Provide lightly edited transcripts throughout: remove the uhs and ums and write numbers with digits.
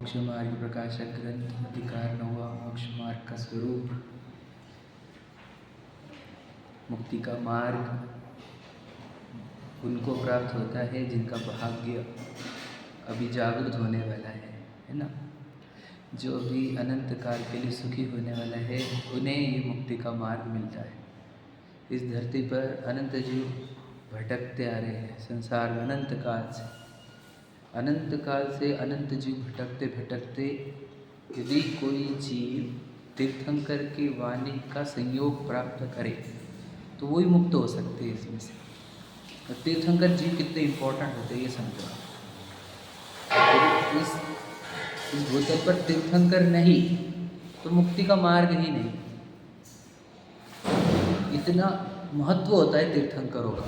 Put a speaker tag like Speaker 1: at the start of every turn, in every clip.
Speaker 1: मोक्ष मार्ग प्रकाशक ग्रंथ अधिकार 9वां मोक्ष मार्ग का स्वरूप। मुक्ति का मार्ग उनको प्राप्त होता है जिनका भाग्य अभी जागृत होने वाला है ना। जो अभी अनंत काल के लिए सुखी होने वाला है उन्हें ये मुक्ति का मार्ग मिलता है। इस धरती पर अनंत जीव भटकते आ रहे हैं संसार में अनंत काल से अनंत जीव भटकते भटकते यदि कोई जीव तीर्थंकर की वाणी का संयोग प्राप्त करे तो वही मुक्त हो सकते हैं इसमें से। और तीर्थंकर जीव कितने इम्पोर्टेंट होते हैं ये समझो। इस भूतल पर तीर्थंकर नहीं तो मुक्ति का मार्ग ही नहीं। इतना महत्व होता है तीर्थंकरों का,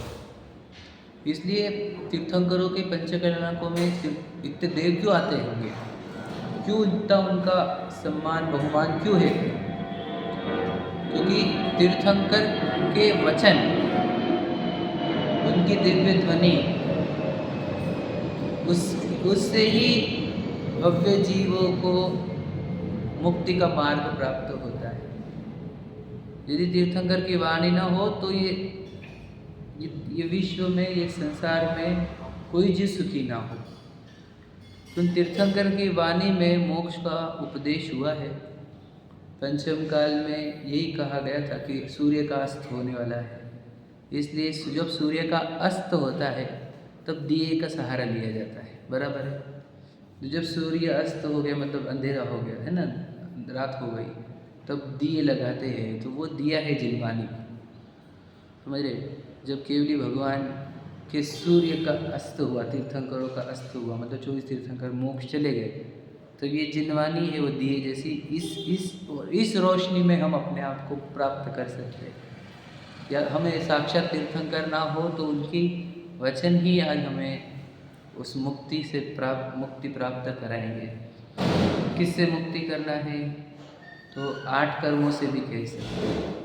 Speaker 1: इसलिए तीर्थंकरों के पंचकल्याणकों में इतने देव क्यों आते होंगे, क्यों इतना उनका सम्मान बहुमान क्यों है? क्योंकि तीर्थंकर के वचन, उनकी दिव्य ध्वनि, उससे ही भव्य जीवों को मुक्ति का मार्ग प्राप्त होता है। यदि तीर्थंकर की वाणी न हो तो ये विश्व में, ये संसार में कोई जीव सुखी ना हो। तो तीर्थंकर की वाणी में मोक्ष का उपदेश हुआ है। पंचम काल में यही कहा गया था कि सूर्य का अस्त होने वाला है, इसलिए जब सूर्य का अस्त होता है तब दिए का सहारा लिया जाता है, बराबर है। जब सूर्य अस्त हो गया मतलब अंधेरा हो गया है ना, रात हो गई, तब दिए लगाते हैं, तो वो दिया है जिनवानी, समझ रहे। जब केवली भगवान के सूर्य का अस्त हुआ, तीर्थंकरों का अस्त हुआ, मतलब 24 तीर्थंकर मोक्ष चले गए, तो ये जिनवानी है वो दिए जैसी इस रोशनी में हम अपने आप को प्राप्त कर सकते हैं। या हमें साक्षात तीर्थंकर ना हो तो उनकी वचन ही आज हमें उस मुक्ति प्राप्त कराएंगे। किससे मुक्ति करना है? तो 8 कर्मों से भी कह सकते हैं।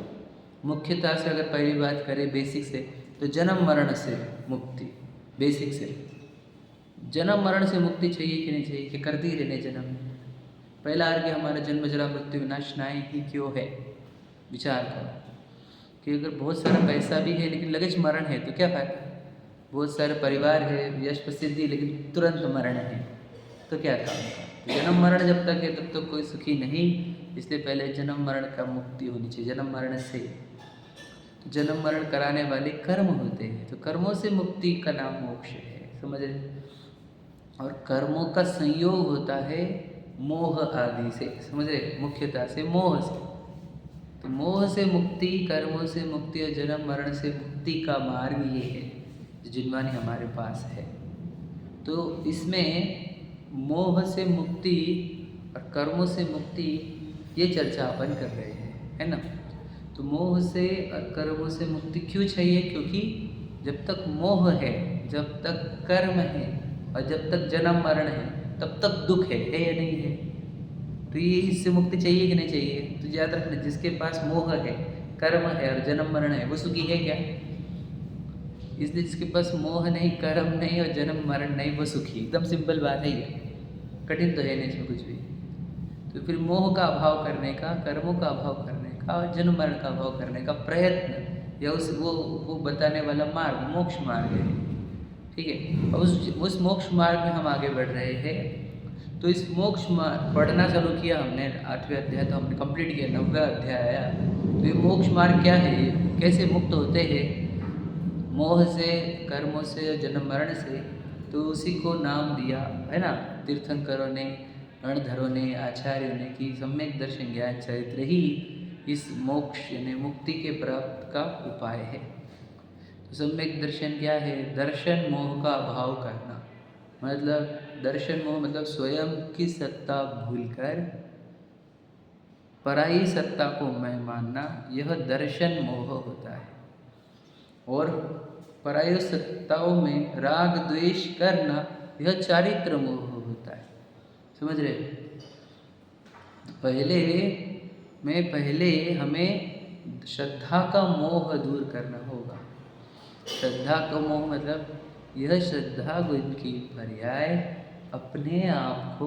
Speaker 1: मुख्यतः से अगर पहली बात करें बेसिक से, तो जन्म मरण से मुक्ति। बेसिक से जन्म मरण से मुक्ति चाहिए कि नहीं चाहिए, कि करते ही रहने जन्म। पहला अर्घ्य हमारा जन्म जरा मृत्यु विनाशनाय ही क्यों है, विचार करो कि अगर बहुत सारा पैसा भी है लेकिन लगेच मरण है तो क्या फायदा। बहुत सारे परिवार है, यश प्रसिद्धि, लेकिन तुरंत मरण है तो क्या काम का। जन्म मरण जब तक है तब तक कोई सुखी नहीं, इसलिए पहले जन्म मरण का मुक्ति होनी चाहिए। जन्म मरण से तो जन्म मरण कराने वाले कर्म होते हैं, तो कर्मों से मुक्ति का नाम मोक्ष है, समझ रहे। और कर्मों का संयोग होता है मोह आदि से, समझ रहे, मुख्यतः से मोह से। तो मोह से मुक्ति, कर्मों से मुक्ति और जन्म मरण से मुक्ति का मार्ग ये है जो जिनवानी हमारे पास है। तो इसमें मोह से मुक्ति और कर्मों से मुक्ति ये चर्चा अपन कर रहे हैं, है ना। तो मोह से और कर्मों से मुक्ति क्यों चाहिए? क्योंकि जब तक मोह है, जब तक कर्म है और जब तक जन्म मरण है तब तक दुख है या नहीं है। तो ये इससे मुक्ति चाहिए कि नहीं चाहिए? तो याद रखना, जिसके पास मोह है, कर्म है और जन्म मरण है वो सुखी है क्या? इसलिए जिसके पास मोह नहीं, कर्म नहीं और जन्म मरण नहीं वो सुखी। एकदम सिंपल बात है ये, कठिन तो है नहीं इसमें कुछ भी। तो फिर मोह का अभाव करने का, कर्मों का अभाव करने का और जन्म मरण का अभाव करने का प्रयत्न या वो बताने वाला मार्ग मोक्ष मार्ग है, ठीक है। और उस मोक्ष मार्ग में हम आगे बढ़ रहे हैं। तो इस मोक्ष मार्ग पढ़ना चालू किया हमने, 8वें अध्याय तो हमने कंप्लीट किया, 9वां अध्याय आया। तो ये मोक्ष मार्ग क्या है, कैसे मुक्त होते हैं मोह से, कर्मों से, जन्म मरण से? तो उसी को नाम दिया है ना तीर्थंकरों ने, रणधरों ने, आचार्यों ने, कि सम्यक दर्शन ज्ञान चरित्र ही इस मोक्ष यानी मुक्ति के प्राप्त का उपाय है। तो सम्यक दर्शन क्या है? दर्शन मोह का अभाव करना, मतलब दर्शन मोह मतलब स्वयं की सत्ता भूलकर पराई सत्ता को मैं मानना, यह दर्शन मोह होता है। और पराई सत्ताओं में राग द्वेष करना, यह चारित्र मोह होता है, समझ रहे। पहले हमें श्रद्धा का मोह दूर करना होगा। श्रद्धा का मोह मतलब यह श्रद्धा गुण की पर्याय अपने आप को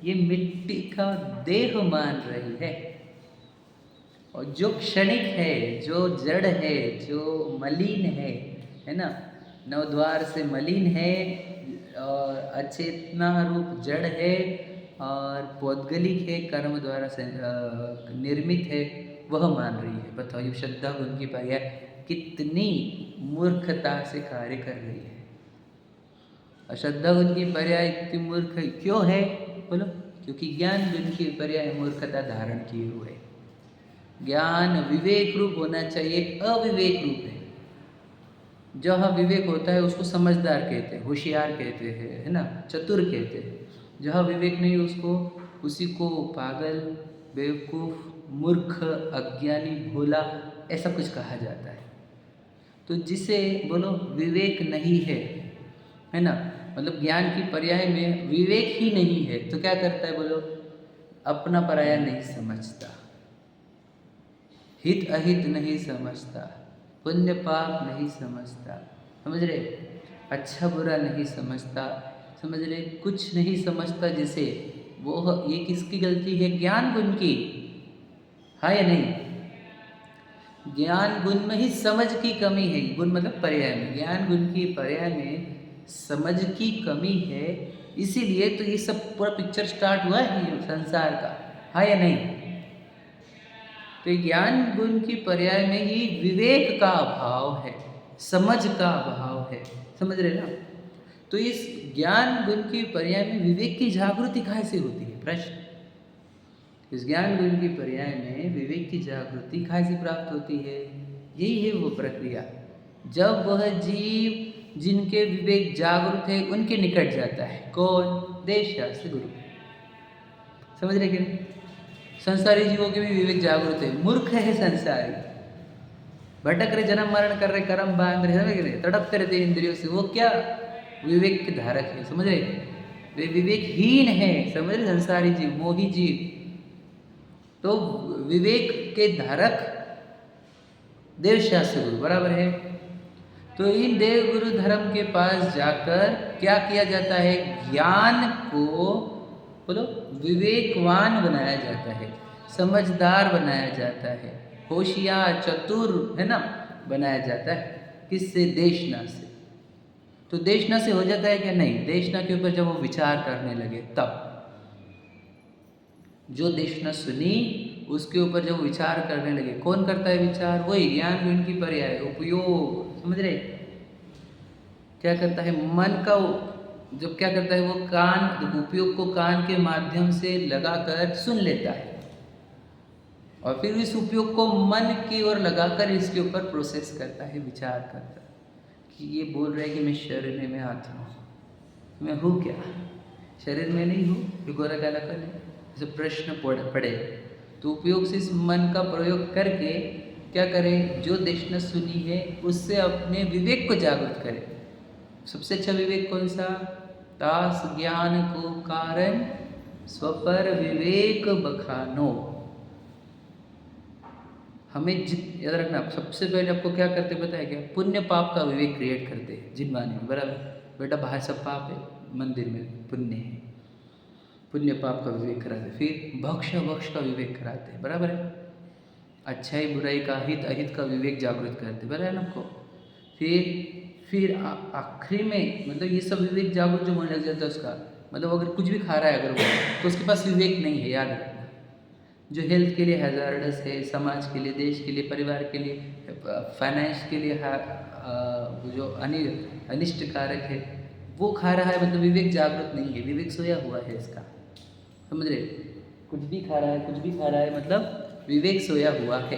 Speaker 1: ये मिट्टी का देह मान रही है, और जो क्षणिक है, जो जड़ है, जो मलिन है ना, नवद्वार से मलिन है और अचेतना रूप जड़ है और पौद्गलिक है, कर्म द्वारा से निर्मित है, वह मान रही है। बताओ ये श्रद्धा गुण की पर्याय कितनी मूर्खता से कार्य कर रही है। अश्रद्धा गुण की पर्याय इतनी मूर्ख क्यों है बोलो? क्योंकि ज्ञान गुण की पर्याय मूर्खता धारण किए हुए। ज्ञान विवेक रूप होना चाहिए, अविवेक रूप है। जहाँ विवेक होता है उसको समझदार कहते हैं, होशियार कहते हैं, है ना, चतुर कहते हैं। जहाँ विवेक नहीं उसको, उसी को पागल, बेवकूफ़, मूर्ख, अज्ञानी, भोला ऐसा कुछ कहा जाता है। तो जिसे बोलो विवेक नहीं है ना, मतलब ज्ञान की पर्याय में विवेक ही नहीं है, तो क्या करता है बोलो? अपना पराया नहीं समझता, हित अहित नहीं समझता, पुण्य पाप नहीं समझता, समझ रहे? अच्छा बुरा नहीं समझता, समझ रहे? कुछ नहीं समझता जिसे, वो ये किसकी गलती है? ज्ञान गुण की, हाँ या नहीं? ज्ञान गुण में ही समझ की कमी है। गुण मतलब पर्याय में, ज्ञान गुण की पर्याय में समझ की कमी है, इसीलिए तो ये सब पूरा पिक्चर स्टार्ट हुआ है संसार का, हाँ या नहीं? तो ज्ञान गुण की पर्याय में ही विवेक का अभाव है, समझ का अभाव है, समझ रहे ना? तो इस ज्ञान गुण की पर्याय में विवेक की जागृति कहाँ से होती है? प्रश्न। इस ज्ञान गुण की पर्याय में विवेक की जागृति कहाँ से प्राप्त होती है? यही है वो प्रक्रिया, जब वह जीव जिनके विवेक जागृत है उनके निकट जाता है। कौन? देश शास्त्र गुरु। समझ रहे कि नहीं? संसारी जीवों के भी विवेक जागृत है, मूर्ख है संसारी, भटक रहे, जन्म मरण कर रहे, कर्म बांध रहे, समझ रहे, तड़पते रहते इंद्रियों से, वो क्या? विवेक के धारक है, समझ रहे? वे विवेकहीन है, समझ रहे? संसारी जीव, मोही जीव। तो विवेक के धारक देव शास्त्र गुरु बराबर है। तो इन देव गुरु धर्म के पास जाकर क्या किया जाता है? ज्ञान को बोलो विवेकवान बनाया जाता है, समझदार बनाया जाता है, होशियार, चतुर, है ना, बनाया जाता है। किससे? देशना से। तो देशना से हो जाता है क्या? नहीं। देशना के ऊपर जब वो विचार करने लगे तब, जो देशना सुनी उसके ऊपर जब विचार करने लगे, कौन करता है विचार? वही ज्ञान गुण की पर्याय उपयोग, समझ रहे? क्या करता है? मन का जब क्या करता है वो कान, उपयोग को कान के माध्यम से लगाकर सुन लेता है, और फिर इस उपयोग को मन की ओर लगाकर इसके ऊपर प्रोसेस करता है, विचार करता है कि ये बोल रहा है कि मैं शरीर में आत्मा हूँ, मैं हूँ क्या? शरीर में नहीं हूँ, ये गोरा काला कल है। जैसे प्रश्न पड़े तो उपयोग से इस मन का प्रयोग करके क्या करें? जो देशना सुनी है उससे अपने विवेक को जागृत करें। सबसे अच्छा विवेक कौन सा? तास ज्ञान को कारण स्वपर विवेक बखानो। हमें याद रखना, सबसे पहले आपको क्या करते पता है क्या? पुण्य पाप का विवेक क्रिएट करते हैं जिनवानी में, बराबर? बेटा बाहर सब पाप है, मंदिर में पुण्य है, पुण्य पाप का विवेक कराते। फिर भक्ष का विवेक कराते हैं, बराबर है? अच्छाई बुराई का, हित अहित का विवेक जागृत करते, बराबर है ना आपको? फिर आखिरी में मतलब ये सब विवेक जागृत जो होने लग जाता है उसका मतलब, अगर कुछ भी खा रहा है अगर वो, तो उसके पास विवेक नहीं है, याद रखना। जो हेल्थ के लिए हैजार्डस है, समाज के लिए, देश के लिए, परिवार के लिए, फाइनेंस के लिए जो अनिष्ट कारक है वो खा रहा है, मतलब विवेक जागृत नहीं है, विवेक सोया हुआ है इसका, समझ रहे? कुछ भी खा रहा है मतलब विवेक सोया हुआ है।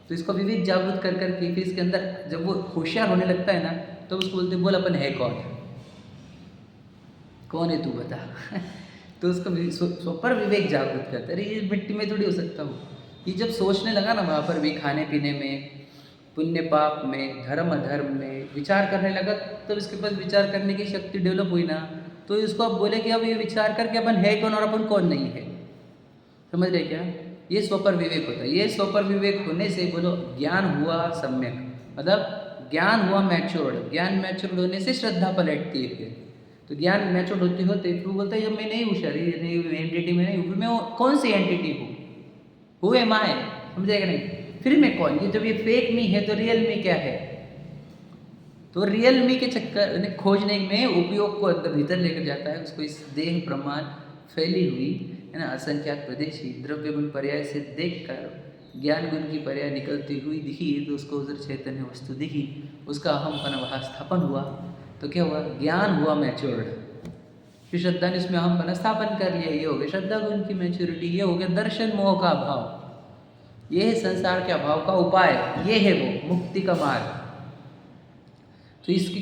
Speaker 1: तो इसको विवेक जागृत कर करके फिर इसके अंदर जब वो होशियार होने लगता है ना, तो उसको बोलते बोल अपन है कौन? कौन है तू बता? तो उसको स्वपर विवेक जागृत करता है, अरे ये मिट्टी में थोड़ी हो सकता हूँ। ये जब सोचने लगा ना वहाँ पर भी, खाने पीने में, पुण्य पाप में, धर्म अधर्म में विचार करने लगा, तब इसके पास विचार करने की शक्ति डेवलप हुई ना, तो इसको अब बोले कि अब ये विचार करके अपन है कौन और अपन कौन नहीं है, समझ रहे क्या? ये स्वपर विवेक होता है। ये स्वपर विवेक होने से बोलो ज्ञान हुआ सम्यक, मतलब ज्ञान हुआ मैच्योर्ड। ज्ञान मैच्योर्ड होने से श्रद्धा पलटती है, फिर तो ज्ञान मैच्योर होते होते फिर वो बोलता है जब मैं नहीं हूँ शरीर नहीं हूँ एंटिटी में नहीं हूँ, फिर मैं कौन सी एंटिटी हूँ, हु एम आई, समझेगा नहीं, फिर मैं कौन, ये जब ये फेक मी है तो रियल मी क्या है। तो रियल मी के चक्कर खोजने में उपयोग को अंदर भीतर लेकर जाता है, उसको इस देह प्रमाण फैली हुई है ना असंख्यात प्रदेशी द्रव्य गुण पर्याय से देखकर ज्ञान गुण की पर्याय निकलती हुई दिखी, तो उसको उधर चैतन्य वस्तु दिखी, उसका अहमपन वहाँ स्थापन हुआ, तो क्या हुआ, ज्ञान हुआ मैच्योर्ड। फिर श्रद्धा ने उसमें अहमपन स्थापन कर लिया, ये हो गया श्रद्धा गुण की मैच्योरिटी, ये हो गया दर्शन मोह का अभाव, ये है संसार के अभाव का उपाय, ये है वो मुक्ति का मार्ग। तो इससे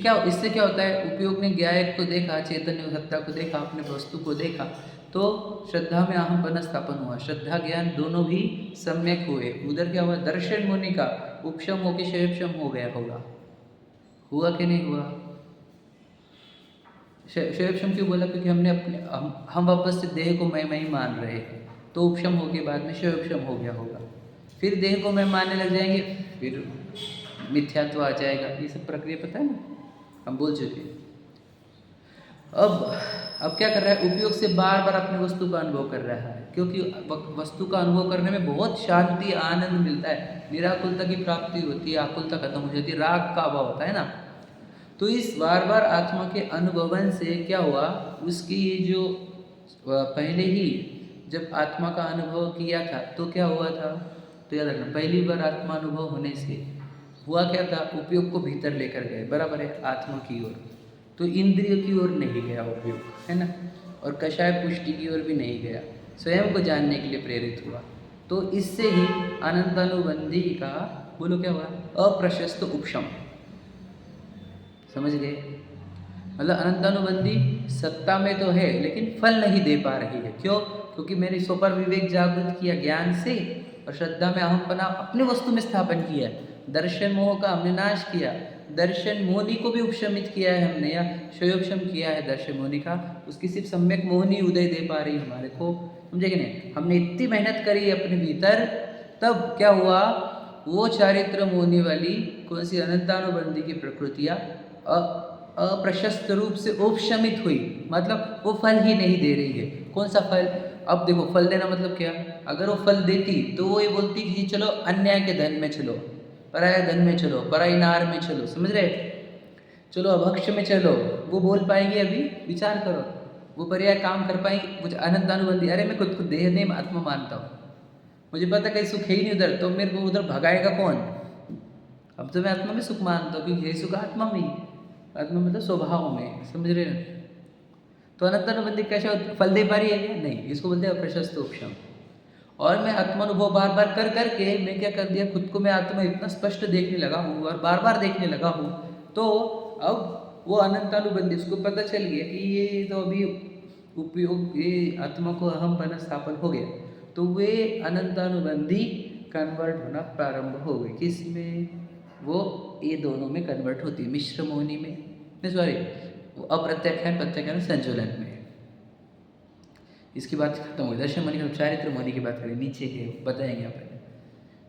Speaker 1: क्या होता है, उपयोग ने ज्ञायक को देखा, चैतन्य सत्ता को देखा, अपने वस्तु को देखा, तो श्रद्धा में अहमपन स्थापन हुआ, श्रद्धा ज्ञान दोनों भी सम्यक हुए। उधर क्या हुआ, दर्शन मुनि का उपशम होकर क्षयक्षम हो गया होगा, हुआ कि नहीं हुआ। क्षयक्षम क्यों बोला, क्योंकि हमने हम वापस से देह को मैं ही मान रहे हैं, तो उपशम हो के बाद में क्षयक्षम हो गया होगा, फिर देह को मैं मानने लग जाएंगे, फिर मिथ्यात्व आ जाएगा, ये सब प्रक्रिया पता है ना, हम बोल चुके हैं। अब क्या कर रहा है, उपयोग से बार बार अपने वस्तु का अनुभव कर रहा है, क्योंकि वस्तु का अनुभव करने में बहुत शांति आनंद मिलता है, निराकुलता की प्राप्ति होती है, आकुलता खत्म हो जाती है, राग का अभाव होता है ना। तो इस बार बार आत्मा के अनुभवन से क्या हुआ, उसकी ये जो पहले ही जब आत्मा का अनुभव किया था तो क्या हुआ था, तो याद रखना, पहली बार आत्मा अनुभव होने से हुआ क्या था, उपयोग को भीतर लेकर गए, बराबर है, आत्मा की ओर, तो इंद्रिय की ओर नहीं गया उपयोग, है ना, और कषाय पुष्टि की ओर भी नहीं गया, स्वयं को जानने के लिए प्रेरित हुआ। तो इससे ही अनंतानुबंधी का बोलो क्या हुआ, अप्रशस्त उपशम, समझ गए। मतलब अनंतानुबंधी सत्ता में तो है लेकिन फल नहीं दे पा रही है, क्यों, क्योंकि मैंने सुपर विवेक जागृत किया ज्ञान से, और श्रद्धा में अहमपना अपने वस्तु में स्थापन किया, दर्शन मोह का हमने नाश किया, दर्शन मोहनी को भी उपशमित किया है हमने, या क्षयोक्षम किया है दर्शन मोहनी का, उसकी सिर्फ सम्यक मोहनी उदय दे पा रही हमारे को, समझे कि नहीं। हमने इतनी मेहनत करी अपने भीतर, तब क्या हुआ, वो चारित्र मोहनी वाली कौन सी अनंतानुबंधी की प्रकृतियाँ अप्रशस्त रूप से उपशमित हुई, मतलब वो फल ही नहीं दे रही है। कौन सा फल, अब देखो फल देना मतलब क्या, अगर वो फल देती तो वो ये बोलती कि चलो अन्याय के धन में चलो, पराया धन में चलो, पराई नार में चलो, समझ रहे, चलो अभक्ष में चलो, वो बोल पाएंगे, अभी विचार करो, वो पर्याय काम कर पाएंगे। मुझे अनंतानुबंधी, अरे मैं खुद को देह नहीं आत्मा मानता हूँ, मुझे पता कहीं सुख है ही नहीं उधर, तो मेरे को उधर भगाएगा कौन, अब तो मैं आत्मा में सुख मानता हूँ, क्योंकि ये सुख आत्मा में, आत्मा मतलब स्वभाव में, समझ रहे हैं। तो अनंतानुबंधी कैसे फल दे पा रही है क्या, नहीं, इसको बोलते हैं अप्रशस्त उपशम। और मैं आत्मानुभव बार बार कर करके मैं क्या कर दिया, खुद को मैं आत्मा इतना स्पष्ट देखने लगा हूँ और बार बार देखने लगा हूँ, तो अब वो अनंतानुबंधी, उसको पता चल गया कि ये तो अभी उपयोग, ये आत्मा को अहम बना स्थापन हो गया, तो वे अनंतानुबंधी कन्वर्ट होना प्रारंभ हो गए, किस में, वो ये दोनों में कन्वर्ट होती है, मिश्र मोहनी में, सॉरी अप्रत्याख्यान प्रत्याख्यान संचलन में। इसकी बात खत्म हो, दर्शन मोहनी का चारित्र मोहनी की बात करें, नीचे है बताएंगे यहाँ पर।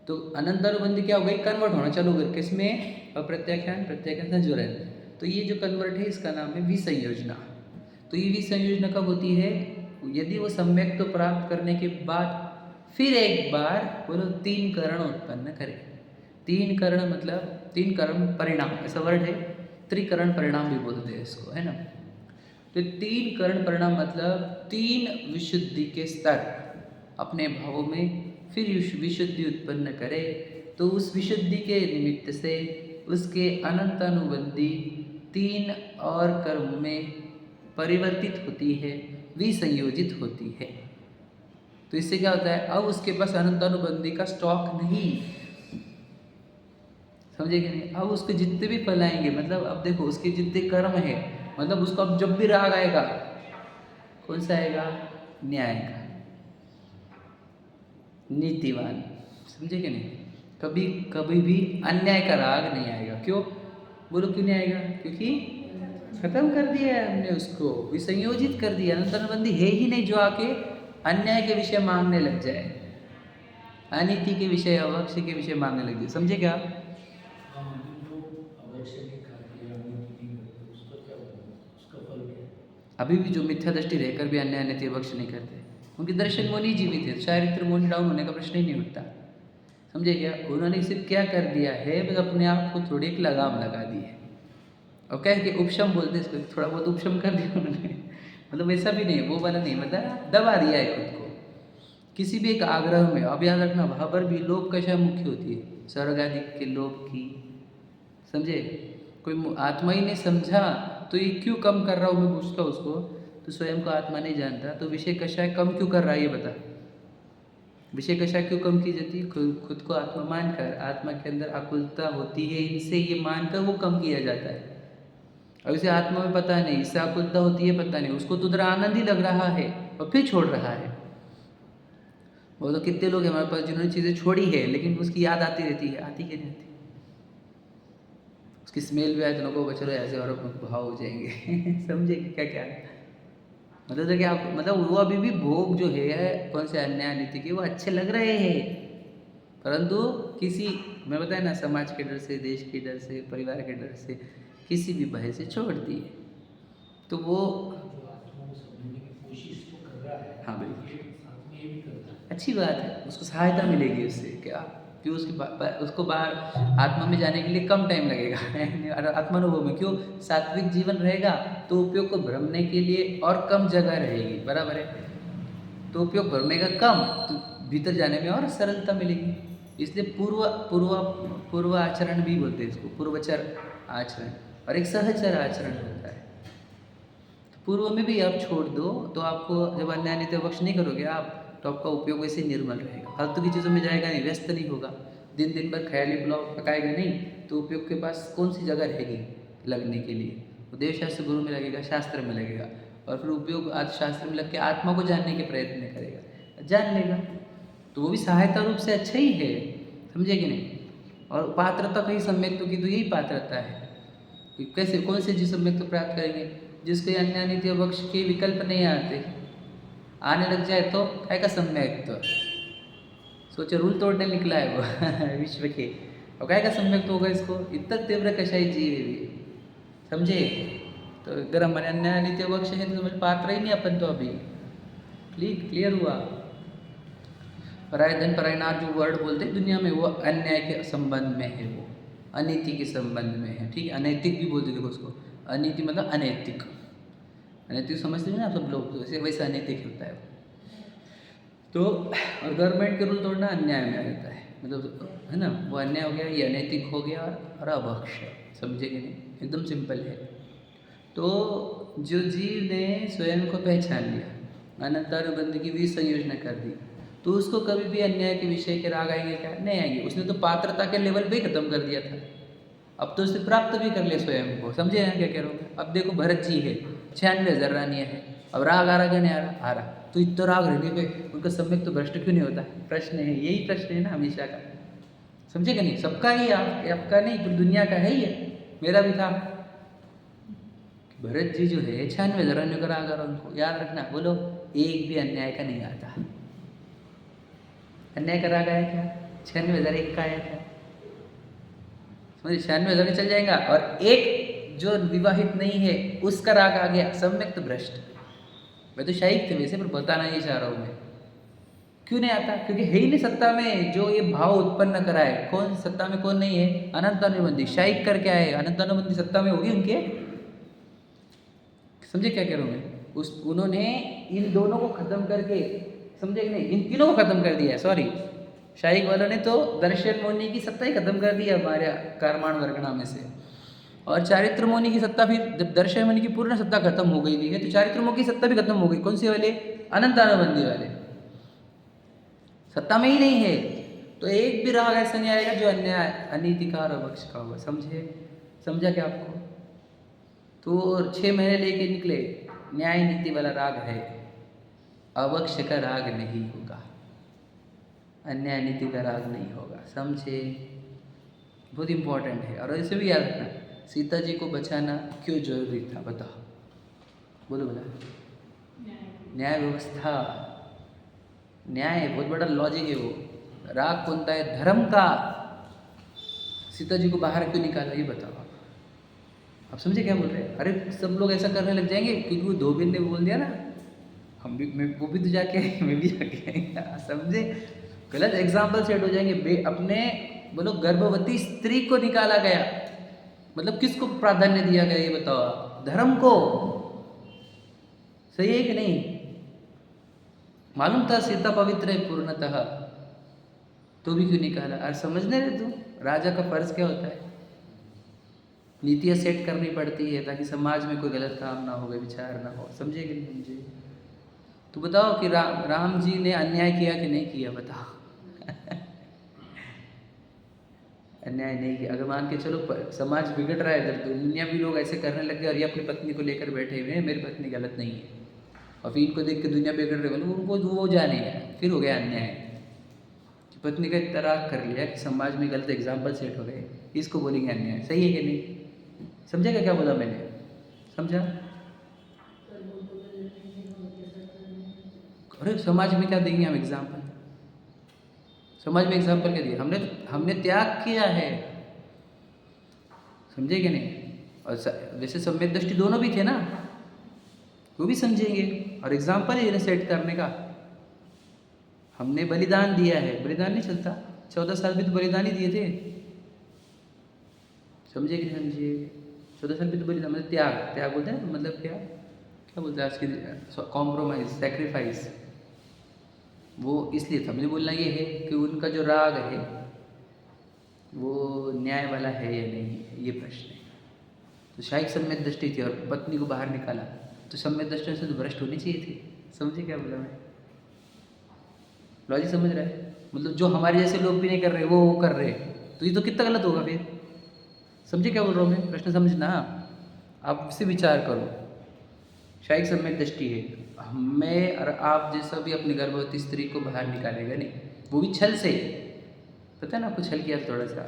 Speaker 1: तो अनंतानुबंधी क्या हो गई, कन्वर्ट होना चालू कर, किसमें, अप्रत्याख्यान प्रत्याख्यान संचलन। तो ये जो कन्वर्ट है इसका नाम है विसंयोजना। तो ये विसंयोजना कब होती है, यदि वो सम्यक तो प्राप्त करने के बाद फिर एक बार बोलो 3 करण उत्पन्न करे। 3 करण मतलब 3 करण परिणाम, ऐसा वर्ड है, त्रिकरण परिणाम भी बोलते हैं इसको, है ना। तो 3 करण परिणाम मतलब 3 विशुद्धि के स्तर अपने भावों में फिर विशुद्धि उत्पन्न करे, तो उस विशुद्धि के निमित्त से उसके अनंतानुबंधी 3 और कर्म में परिवर्तित होती है, विसंयोजित होती है। तो इससे क्या होता है, अब उसके पास अनंतानुबंधी का स्टॉक नहीं, समझे कि नहीं। अब उसके जितने भी फल आएंगे, मतलब अब देखो उसके जितने कर्म है, मतलब उसको अब जब भी राग आएगा, कौन सा आएगा, न्याय का, नीतिवान, समझे कि नहीं। कभी कभी भी अन्याय का राग नहीं आएगा, क्यों बोलो, क्यों नहीं आएगा, क्योंकि खत्म कर दिया है हमने उसको, विसंयोजित कर दिया। अनंतानुबंधी है ही नहीं जो आके अन्याय के विषय मांगने लग जाए, अनीति के विषय, अवक्ष के विषय मांगने लग जाए, समझे क्या। अभी भी जो मिथ्या दृष्टि रहकर भी अन्याय अनित्य पक्ष नहीं करते, उनके दर्शन मुनि जीवित है, चारित्र मुनि डाउन होने का प्रश्न ही नहीं उठता। समझे क्या? उन्होंने सिर्फ क्या कर दिया है, बस अपने आप को थोड़ी एक लगाम लगा दी है और कह के उपशम बोलते इसको, थोड़ा बहुत उपशम कर दिया उन्होंने। मतलब वैसा भी नहीं, वो वाला नहीं, मतलब दबा दिया है खुद को किसी भी एक आग्रह में। अब याद रखना, वहाँ पर भी लोभ कशा मुख्य होती है, स्वर्ग आदि के लोभ की। समझे? कोई आत्मा ही नहीं समझा तो ये क्यों कम कर रहा हूँ मैं पूछता उसको, तो स्वयं को आत्मा नहीं जानता, तो विषय कषाय कम क्यों कर रहा है ये बता। विषय कषाय क्यों कम की जाती है? खुद को आत्मा मानकर, आत्मा के अंदर आकुलता होती है इनसे ये मानकर वो कम किया जाता है। अब इसे आत्मा में पता नहीं, इससे आकुलता होती है पता नहीं, उसको तो उधर आनंद ही लग रहा है और फिर छोड़ रहा है। वो तो कितने लोग हैं हमारे पास जिन्होंने चीज़ें छोड़ी है लेकिन उसकी याद आती रहती है, आती कि नहीं आती। उसकी स्मेल भी आए तो लोगों को चलो ऐसे और भाव हो जाएंगे। समझे क्या क्या है? मतलब तो क्या, मतलब वो अभी भी भोग जो है कौन से अन्याय नीति के, वो अच्छे लग रहे हैं, परंतु किसी, मैं बताया ना, समाज के डर से, देश के डर से, परिवार के डर से, किसी भी भय से छोड़ दिए। तो वो हाँ बिल्कुल अच्छी बात है, उसको सहायता मिलेगी उससे क्या कि उसको बाहर आत्मा में जाने के लिए कम टाइम लगेगा। और आत्मानुभव में क्यों, सात्विक जीवन रहेगा तो उपयोग को भ्रमने के लिए और कम जगह रहेगी, बराबर है। तो उपयोग भ्रमेगा कम तो भीतर जाने में और सरलता मिलेगी। इसलिए पूर्व आचरण भी बोलते हैं इसको, पूर्वचर आचरण, और एक सहचर आचरण होता है। पूर्व में भी आप छोड़ दो तो आपको जब अन्याय नीति पक्ष नहीं करोगे आप, तो आपका उपयोग वैसे ही निर्मल रहेगा, फालतू की चीज़ों में जाएगा नहीं, व्यस्त नहीं होगा, दिन भर ख्याली पुलाव पकाएगा नहीं, तो उपयोग के पास कौन सी जगह रहेगी लगने के लिए? वो देव शास्त्र गुरु में लगेगा, शास्त्र में लगेगा, और फिर उपयोग आज शास्त्र में लग के आत्मा को जानने के प्रयत्न करेगा, जान लेगा, तो वो भी सहायता रूप से अच्छा ही है। समझे कि नहीं? और पात्रता कहीं सम्यक्तों की तो यही पात्रता है कि कैसे कौन से जी सम्यक्त प्राप्त करेंगे, जिसके अन्य नित्य पक्ष के विकल्प नहीं आते, आने लग जाए तो क्या का सम्यक्त, सोचो रूल तोड़ने निकला है वो विश्व के, और क्या का सम्यक्त होगा इसको, इतना तीव्र कषाई जीव है भी। समझे? तो अगर हमारे अन्य नित्य पक्ष है तो समझ पात्र ही नहीं अपन तो अभी। क्लियर हुआ? पराय धन पराय नार जो वर्ड बोलते हैं दुनिया में, वो अन्याय के संबंध में है, वो अनीति के संबंध में है। ठीक है, अनैतिक भी बोलते देखो उसको, अनीति मतलब अनैतिक, अनैतिक समझते हैं ना आप सब लोग, तो ऐसे वैसे अनैतिक होता है। तो और गवर्नमेंट के रूल तोड़ना अन्याय में आ जाता है, मतलब है ना, वो अन्याय हो गया, ये अनैतिक हो गया और अभक्ष। समझे कि नहीं? एकदम सिंपल है। तो जो जीव ने स्वयं को पहचान लिया, अनंतानुबंध की भी संयोजना कर दी, तो उसको कभी भी अन्याय के विषय के राग आएंगे क्या? नहीं आएंगे। उसने तो पात्रता के लेवल पे ही खत्म कर दिया था, अब तो उसने प्राप्त भी कर लिया स्वयं को। समझे ना क्या कह रहा हूँ? अब देखो भरत जी है, 96,000 रानियाँ है, अब राग आ रहा नहीं आ रहा, तो इतना राग रहने पे उनका सम्यक तो भ्रष्ट क्यों नहीं होता? प्रश्न है, यही प्रश्न है ना हमेशा का। समझे कि नहीं? सबका ही, आपका नहीं, पूरी दुनिया का है ही है, मेरा भी था। भरत जी जो है 96,000 रानियों का राग आ रहा, उनको याद रखना, बोलो एक भी अन्याय का नहीं आता। अन्याय का राग आया क्या? 96,001 का आया क्या? समझे? 96,000 चल जाएगा, और एक जो विवाहित नहीं है उसका राग आ गया, सम्यक तो भ्रष्ट। मैं तो शाही थे वैसे, पर बताना ये चाह रहा हूँ मैं, क्यों नहीं आता? क्योंकि है ही नहीं सत्ता में जो ये भाव उत्पन्न कराए। कौन सत्ता में, कौन नहीं है? अनंतानुबंधी। शाही करके आए, अनंतानुबंधी सत्ता में होगी उनके। समझे क्या कह रहा हूँ मैं? उन्होंने इन दोनों को खत्म करके, समझे कि नहीं, इन तीनों को खत्म कर दिया। सॉरी, शाही वालों ने तो दर्शन मुनि की सत्ता ही खत्म कर दी हमारे कारमान वर्गणा में से, और चारित्र मुनि की सत्ता, फिर जब दर्शन मुनि की पूर्ण सत्ता खत्म हो गई है तो चारित्र मुनि की सत्ता भी खत्म हो गई। कौन से वाले? अनंतानुबंधी वाले, सत्ता में ही नहीं है। तो एक भी राग ऐसा नहीं आएगा जो अन्याय, अनीतिकार और अभक्ष का होगा। समझा क्या आपको? तो 6 महीने लेके निकले, न्याय नीति वाला राग है, अभक्ष का राग नहीं होगा, अन्याय नीति का राग नहीं होगा। समझे? बहुत इंपॉर्टेंट है। और इसे भी याद रखना, सीता जी को बचाना क्यों जरूरी था? बताओ, बोलो बोला। न्याय व्यवस्था, न्याय बहुत बड़ा लॉजिक है। वो राग कौन सा है? धर्म का। सीता जी को बाहर क्यों निकाला ये बताओ आप। आप समझे क्या बोल रहे हैं? अरे सब लोग ऐसा करने लग जाएंगे क्योंकि वो धोबिन ने बोल दिया ना, हम भी वो भी तो जाके आएंगे, मैं भी जाके आएंगे, समझे? गलत एग्जाम्पल सेट हो जाएंगे। अपने बोलो गर्भवती स्त्री को निकाला गया, मतलब किसको प्राधान्य दिया गया ये बताओ आप? धर्म को। सही है कि नहीं? मालूम था सीता पवित्र है पूर्णतः, तो भी क्यों निकाला? और समझने रहे तू, राजा का फर्ज क्या होता है? नीतियाँ सेट करनी पड़ती है ताकि समाज में कोई गलत काम ना हो, विचार ना हो। समझे कि नहीं समझे? तो बताओ कि राम जी ने अन्याय किया कि नहीं किया? बताओ। अन्याय नहीं किया। अगर मान के चलो समाज बिगड़ रहा है इधर, तो दुनिया भी लोग ऐसे करने लग गए और ये अपनी पत्नी को लेकर बैठे हुए हैं, मेरी पत्नी गलत नहीं है, और फिर इनको देख के दुनिया बिगड़ रही है, उनको वो जाने है, फिर हो गया अन्याय। कि पत्नी का इतराक कर लिया कि समाज में गलत एग्जाम्पल सेट हो गए, इसको बोलेंगे अन्याय। सही है कि नहीं? समझेगा क्या बोला मैंने? समझा? अरे समाज में क्या देंगे हम एग्जाम्पल? समाज में एग्जाम्पल क्या दिया? हमने त्याग किया है। समझे कि नहीं? और वैसे सम्यक दृष्टि दोनों भी थे ना, वो भी समझेंगे। और एग्जाम्पल है सेट करने का। हमने बलिदान दिया है, बलिदान नहीं चलता? 14 साल भी तो बलिदान ही दिए थे। समझे कि नहीं समझे? 14 साल भी तो बलिदान, मतलब त्याग बोलते हैं, मतलब क्या बोलते हैं आज के? Compromise, sacrifice. वो इसलिए था, मुझे बोलना ये है कि उनका जो राग है वो न्याय वाला है या नहीं है, ये प्रश्न है। तो शायद सम्यक दृष्टि थी और पत्नी को बाहर निकाला, तो सम्यक दृष्टि से तो भ्रष्ट होनी चाहिए थी। समझे क्या बोला मैं? लॉजिक समझ रहा है? मतलब जो हमारे जैसे लोग भी नहीं कर रहे, वो कर रहे, तो ये तो कितना गलत होगा फिर। समझे क्या बोल रहा हूँ मैं? प्रश्न समझना, आप इससे विचार करो। शायद सम्यक दृष्टि है, मैं और आप जैसा भी अपनी गर्भवती स्त्री को बाहर निकालेगा नहीं, वो भी छल से। पता है ना, आपको छल किया थोड़ा सा,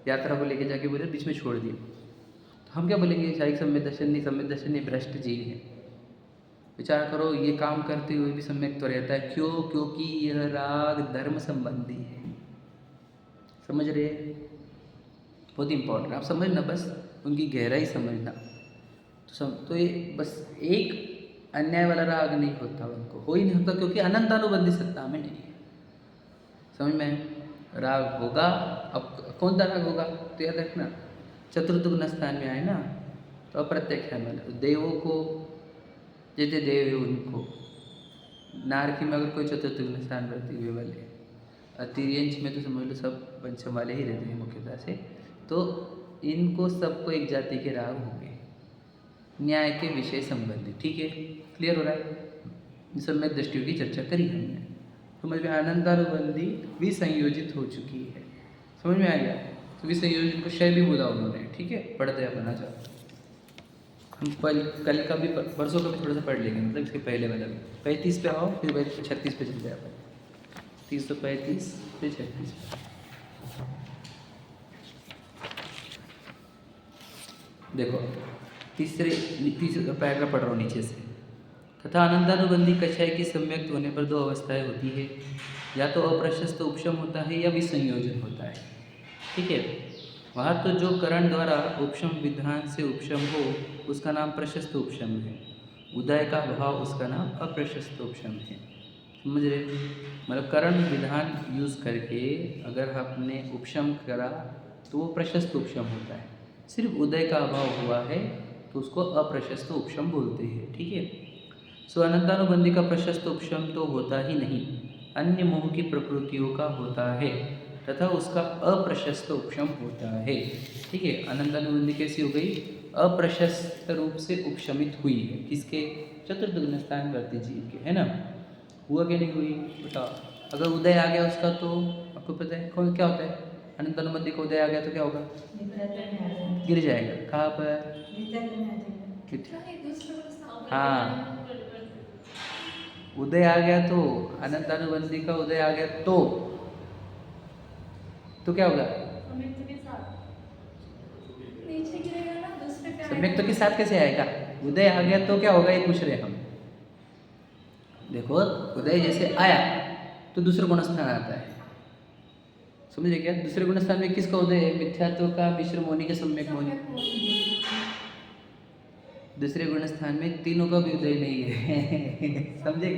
Speaker 1: यात्रा को लेके जाके बोले बीच में छोड़ दिए, तो हम क्या बोलेंगे? शायद सम्यक दर्शन नहीं, भ्रष्ट जी है। विचार करो, ये काम करते हुए भी सम्यक तो रहता है। क्यों? क्योंकि यह राग धर्म संबंधी है। समझ रहे? बहुत इंपॉर्टेंट, आप समझना, बस उनकी गहराई समझना। तो ये बस एक अन्याय वाला राग नहीं होता, उनको हो ही नहीं होता, क्योंकि अनंतानुबंधी सत्ता में नहीं है। समझ में? राग होगा, अब कौन सा राग होगा तो याद रखना, चतुर्थ गुण स्थान में आए ना, तो अप्रत्यक्ष है, मतलब देवों को जैसे देव है उनको, नारकी में अगर कोई चतुर्थ गुण स्थान रहती हुए वाले, तिर्यंश में तो समझ लो सब पंचम वाले ही रहते हैं मुख्यतः से, तो इनको सबको एक जाति के राग होंगे न्याय के विषय संबंधी। ठीक है, क्लियर हो रहा है? सम्यक दृष्टियों की चर्चा करी हमने, समझ में? अनंतानुबंधी विसंयोजित हो चुकी है, समझ में आ गया? तो विसंयोजित को शय भी बोला उन्होंने। ठीक है, पढ़ते हैं अपना जाओ। हम कल का भी परसों का भी थोड़ा सा पढ़ लेंगे, मतलब इसके पहले वाला भी। 35 पे आओ, फिर 36 पे चलते हैं अपन। 335 फिर 36 पे। देखो तीसरा पैराग्राफ पढ़ रहा हूँ नीचे से। तथा अनंतानुबंधी कषाय की सम्यक्त होने पर दो अवस्थाएं होती है, या तो अप्रशस्त उपशम होता है या विसंयोजन होता है। ठीक है, वहाँ तो जो करण द्वारा उपशम विधान से उपशम हो उसका नाम प्रशस्त उपशम है, उदय का भाव उसका नाम अप्रशस्त उपशम है। समझ रहे? मतलब करण विधान यूज़ करके अगर आपने उपशम करा तो वो प्रशस्त उपशम होता है, सिर्फ उदय का अभाव हुआ है तो उसको अप्रशस्त उपशम बोलते हैं। ठीक है, सो अनंतानुबंधी का प्रशस्त उपशम तो होता ही नहीं, अन्य मोह की प्रकृतियों का होता है तथा उसका अप्रशस्त उपशम होता है। ठीक है, अनंतानुबंधी कैसी हो गई? अप्रशस्त रूप से उपशमित हुई है, किसके? चतुर्थ गुण स्थान वर्ती जीव के, है ना? हुआ कि नहीं हुई? बताओ। अगर उदय आ गया उसका तो आपको पता है कौन क्या होता है? अनंतानुबंधी को उदय आ गया तो क्या होगा? गिर जाएगा। कहाँ पर? हाँ, उदय आ गया तो, अनंतानुबंधी का उदय आ गया तो क्या होगा? सम्यक्त के साथ कैसे आएगा? उदय आ गया तो क्या होगा, ये पूछ रहे हम। देखो, उदय जैसे आया तो दूसरा गुण स्थान आता है, समझे क्या? दूसरे गुण स्थान में किसका उदय है? मिथ्यात्व का मिश्र मोनी के सम्यक मोनी। दूसरे गुण स्थान में तीनों का भी उदय नहीं है। समझे?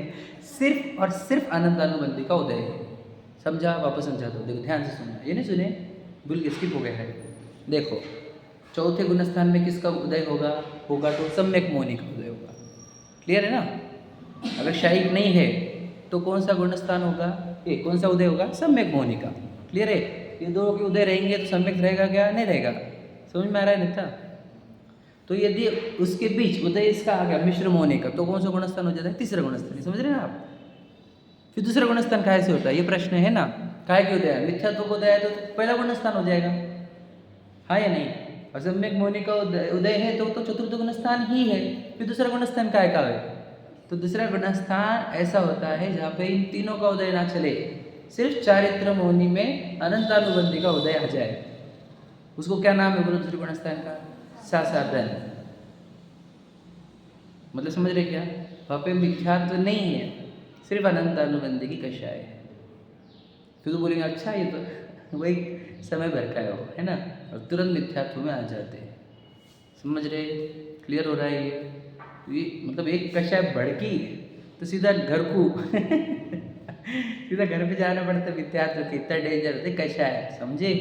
Speaker 1: सिर्फ और सिर्फ अनंतानुबंधी का उदय है। समझा? वापस समझाता हूँ, देखो ध्यान से सुनना। ये नहीं सुने, भूल के स्किप हो गया है। देखो, चौथे गुण स्थान में किसका उदय होगा तो सम्यक मोहिनी का उदय होगा। क्लियर है ना? अगर शायिक नहीं है तो कौन सा गुण स्थान होगा, ये कौन सा उदय होगा? सम्यक मोहिनी का। क्लियर है? ये दोनों के उदय रहेंगे तो सम्यक रहेगा क्या? नहीं रहेगा। समझ में आ रहा है नेता? तो यदि उसके बीच उदय इसका आ गया मिश्र मोहिनी का, तो कौन सा गुण स्थान हो जाता है? तीसरा गुण स्थान। समझ रहे हैं आप? फिर दूसरा गुण स्थान काहे से होता है, ये प्रश्न है ना? काहे के उदय है? मिथ्यात्व को उदय है तो पहला गुण स्थान हो जाएगा, हाँ या नहीं? और सम्यक मोहिनी का उदय है तो चतुर्थ गुण स्थान ही है। फिर दूसरा गुण स्थान काहे का है? तो दूसरा गुण स्थान ऐसा होता है जहाँ पे इन तीनों का उदय ना चले, सिर्फ चारित्र मोहिनी में अनंतानुबंधी का उदय आ जाए, उसको क्या नाम है बोलो दूसरे गुण स्थान का? सासादन। मतलब समझ रहे क्या? वहाँ पे मिथ्यात्व नहीं है, सिर्फ अनंतानुबंधी की कषाय है। फिर तो बोलेंगे अच्छा ये तो वही समय भर का है ना, और तुरंत मिथ्यात्व में आ जाते हैं। समझ रहे? क्लियर हो रहा है ये मतलब एक कषाय भड़की तो सीधा घर को सीधा घर पे जाना पड़ता है। मिथ्यात्व के इतना डेंजर होते कषाय, समझे?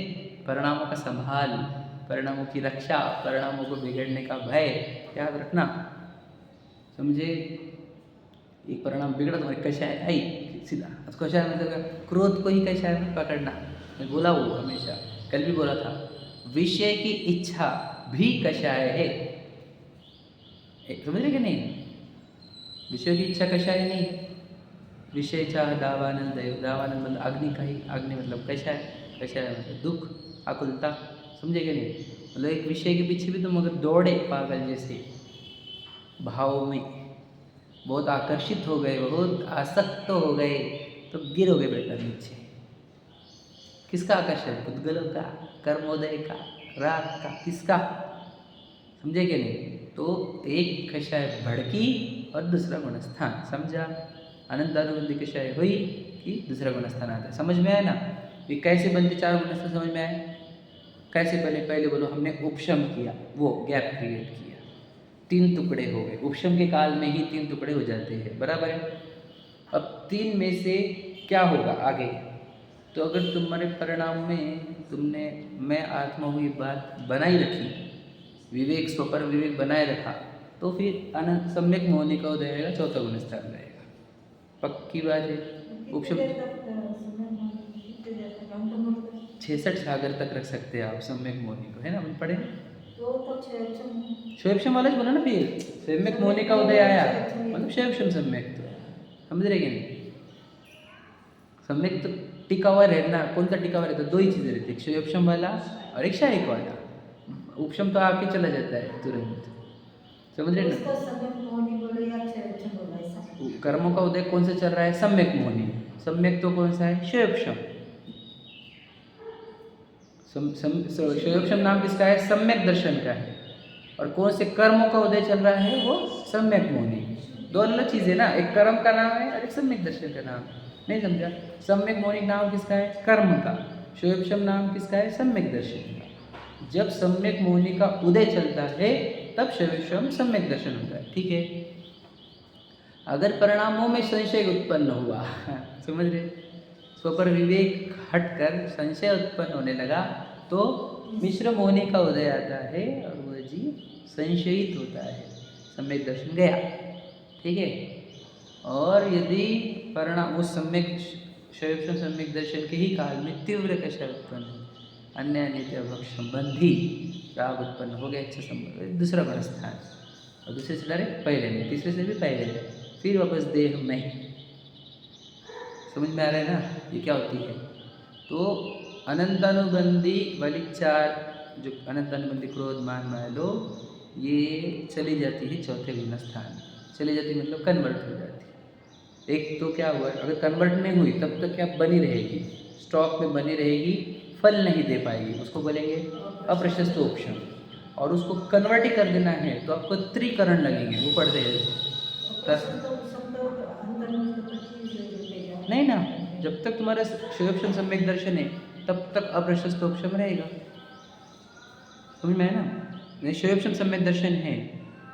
Speaker 1: परिणामों का संभाल, परिणामों की रक्षा, परिणामों को बिगड़ने का भय याद रखना। समझे? एक परिणाम बिगड़ा तुम्हारी कषाय आई सीधा, कषाय मतलब क्रोध को ही कषाय में पकड़ना। मैं बोला वो हमेशा, कल भी बोला था, विषय की इच्छा भी कषाय है। समझ रहे कि नहीं? विषय की इच्छा कषाय नहीं। विषय चाह दावानंद, दावानंद मतलब अग्नि का ही, अग्नि मतलब कषाय, कषाय मतलब दुख, आकुलता। समझे कि नहीं? मतलब एक विषय के पीछे भी तुम अगर दौड़े पागल जैसे भाव में, बहुत आकर्षित हो गए, बहुत आसक्त हो गए, तो गिरोगे बेटा नीचे। किसका आकर्षण? पुद्गलों का, कर्मोदय का, राग का, किसका? समझे कि नहीं? तो एक कषाय भड़की और दूसरा गुण स्थान, समझा? अनंतानुबंधी कषाय हुई कि दूसरा गुण स्थान आता है। समझ में आया ना? ये कैसे बनते चार गुण स्थान, समझ में आए? कैसे बने? पहले बोलो, हमने उपशम किया, वो गैप क्रिएट किया, तीन टुकड़े हो गए। उपशम के काल में ही तीन टुकड़े हो जाते हैं, बराबर है? अब तीन में से क्या होगा आगे? तो अगर तुम्हारे परिणाम में तुमने मैं आत्मा हुई बात बनाई रखी, विवेक स्वपर विवेक बनाए रखा, तो फिर अनंत सम्यक मोहिनी का उदय रहेगा, चौथा गुण स्थान रहेगा। पक्की बात है। उपशम 66 सागर तक रख सकते हैं आप सम्यक मोहिनी को, है ना? हम पढ़े शैवक्षम वाला बोला ना, फिर सम्यक मोहिनी का उदय आया मतलब शैवक्षम सम्यक, तो समझ रहे कि नहीं? सम्यक तो टिका हुआ रहना, कौन सा टिका हुआ रहता है? दो ही चीज़ें रहती है, शैवक्षम वाला और एक शायिक वाला। उपशम तो आके चला जाता है तुरंत, समझ रहे ना? कर्मों का उदय कौन सा चल रहा है? सम्यक मोहिनी। सम्यक तो कौन सा है? शैवक्षम। शैवक्षम नाम किसका है? सम्यक दर्शन का है। और कौन से कर्मों का उदय चल रहा है? वो सम्यक मोहिनी। दो अलग चीज़ें ना, एक कर्म का नाम है और एक सम्यक दर्शन का नाम। नहीं समझा? सम्यक मोहिनी नाम किसका है? कर्म का। शैवक्षम नाम किसका है? सम्यक दर्शन का। जब सम्यक मोहिनी का उदय चलता है तब शैवक्षम सम्यक दर्शन होता है, ठीक है? अगर परिणामों में संशय उत्पन्न हुआ समझ रहे? स्वपर विवेक हटकर संशय उत्पन्न होने लगा तो मिश्र मोहिनी का उदय आता है और वह जीव संशयित होता है, सम्यक दर्शन गया, ठीक है? और यदि परिणाम उस सम्यक शैवक्षम सम्यक दर्शन के ही काल में तीव्र कषाय उत्पन्न हो, अन्य नित्य भक्ष संबंधी राग उत्पन्न हो गया, इच्छा संबंध, दूसरा गुण स्थान, और दूसरे से डायरेक्ट पहले में, तीसरे से भी पहले में, फिर वापस देह में। समझ में आ रहा है ना ये क्या होती है? तो अनंतानुबंधी वाली चार जो अनंतानुबंधी क्रोध मान माया लोभ, ये चली जाती है चौथे गुण स्थान। चली जाती मतलब कन्वर्ट हो जाती है। एक तो क्या हुआ, अगर कन्वर्ट नहीं हुई तब तक क्या बनी रहेगी, स्टॉक में बनी रहेगी, फल नहीं दे पाएगी, उसको बोलेंगे अप्रशस्त उपशम। और उसको कन्वर्ट ही कर देना है तो आपको त्रिकरण लगेंगे, वो पढ़ते हैं नहीं ना, जब तक तुम्हारा शैवक्षम सम्यक दर्शन है तब तक अप्रशस्त उपशम रहेगा। समझ में है ना? नहीं, शैवक्षम सम्यक दर्शन है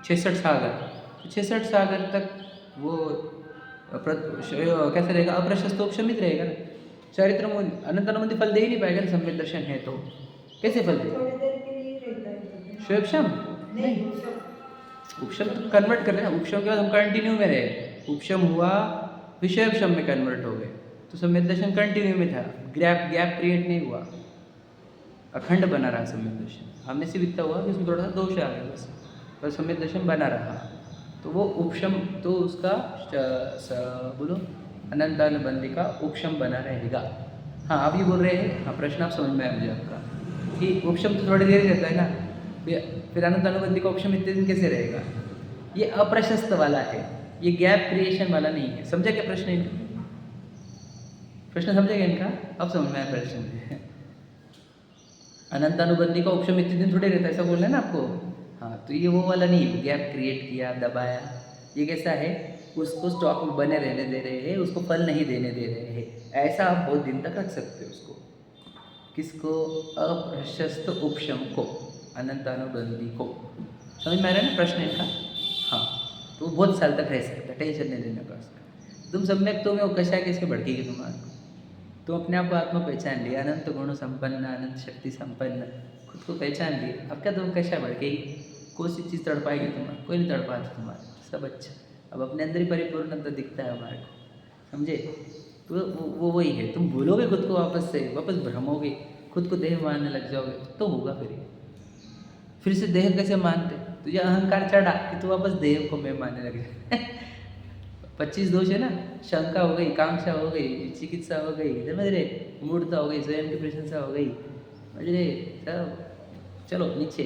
Speaker 1: 66 सागर, तो 66 सागर तक वो कैसे रहेगा? अप्रशस्त उपशमित रहेगा ना। चारित्र अनंतानुबंधी फल दे ही नहीं पाएगा ना, सम्यक दर्शन है तो कैसे फल दे?
Speaker 2: थोड़ी देर के लिए रहता है तो
Speaker 1: स्वयं
Speaker 2: नहीं,
Speaker 1: उपशम तो कन्वर्ट कर रहे हैं। उपशम के बाद हम कंटिन्यू में रहे, उपशम हुआ विषयक्षम में कन्वर्ट हो गए, तो सम्यक दर्शन कंटिन्यू में था, गैप क्रिएट नहीं हुआ, अखंड बना रहा सम्यक दर्शन। हमने सिर्फ इतना हुआ कि उसमें थोड़ा सा दोष आ गया बस, पर सम्यक दर्शन बना रहा। तो वो उपशम तो उसका बोलो अनंतानुबंधी का उपशम बना रहेगा। हाँ आप ये बोल रहे हैं, हाँ प्रश्न आप समझ में आया मुझे आपका कि उपशम तो थोड़ी देर रहता है ना, फिर अनंतानुबंधी का उपशम इतने दिन कैसे रहेगा? ये अप्रशस्त वाला है, ये गैप क्रिएशन वाला नहीं है। समझा क्या प्रश्न इनका? प्रश्न समझेगा इनका? अब समझ में आया प्रश्न। अनंतानुबंधी का उपशम इतने दिन थोड़े रहता है, ऐसा बोल रहे हैं ना आपको। हाँ तो ये वो वाला नहीं है, गैप क्रिएट किया दबाया। ये कैसा है? उसको स्टॉक में बने रहने दे रहे हैं, उसको फल नहीं देने दे रहे हैं। ऐसा आप बहुत दिन तक रख सकते हो उसको। किसको? अप्रशस्त उपशम को, अनंतानुबंधी को। समझ में आ रहा है ना प्रश्न इनका? हाँ तो वो बहुत साल तक रह सकता है, टेंशन नहीं लेने का उसका। तुम सम्यक तो में वो कशा कैसे भड़केगी तुम्हारा? तुम अपने आप को आत्मा पहचान लिया, अनंत गुण संपन्न, अनंत शक्ति संपन्न, खुद को पहचान लिए। अब क्या तुम कैसा भड़केगी? कौन सी चीज़ तड़पाएगी तुम्हारा? कोई नहीं तड़पाती तुम्हारा, सब अच्छा। अब अपने अंदर ही परिपूर्णता दिखता है हमारे को, समझे? तो वो वही है। तुम भूलोगे खुद को, वापस भ्रमोगे, खुद को देह मानने लग जाओगे तो होगा फिर से देह कैसे मानते? तुझे अहंकार चढ़ा कि तू वापस देह को मैं मानने लग जाए। 25 दोष है ना, शंका हो गई, कांक्षा हो गई, चिकित्सा हो गई, समझ रहे, मूर्ता हो गई, स्वयं की प्रशंसा हो गई, समझ रहे सब। चलो नीचे,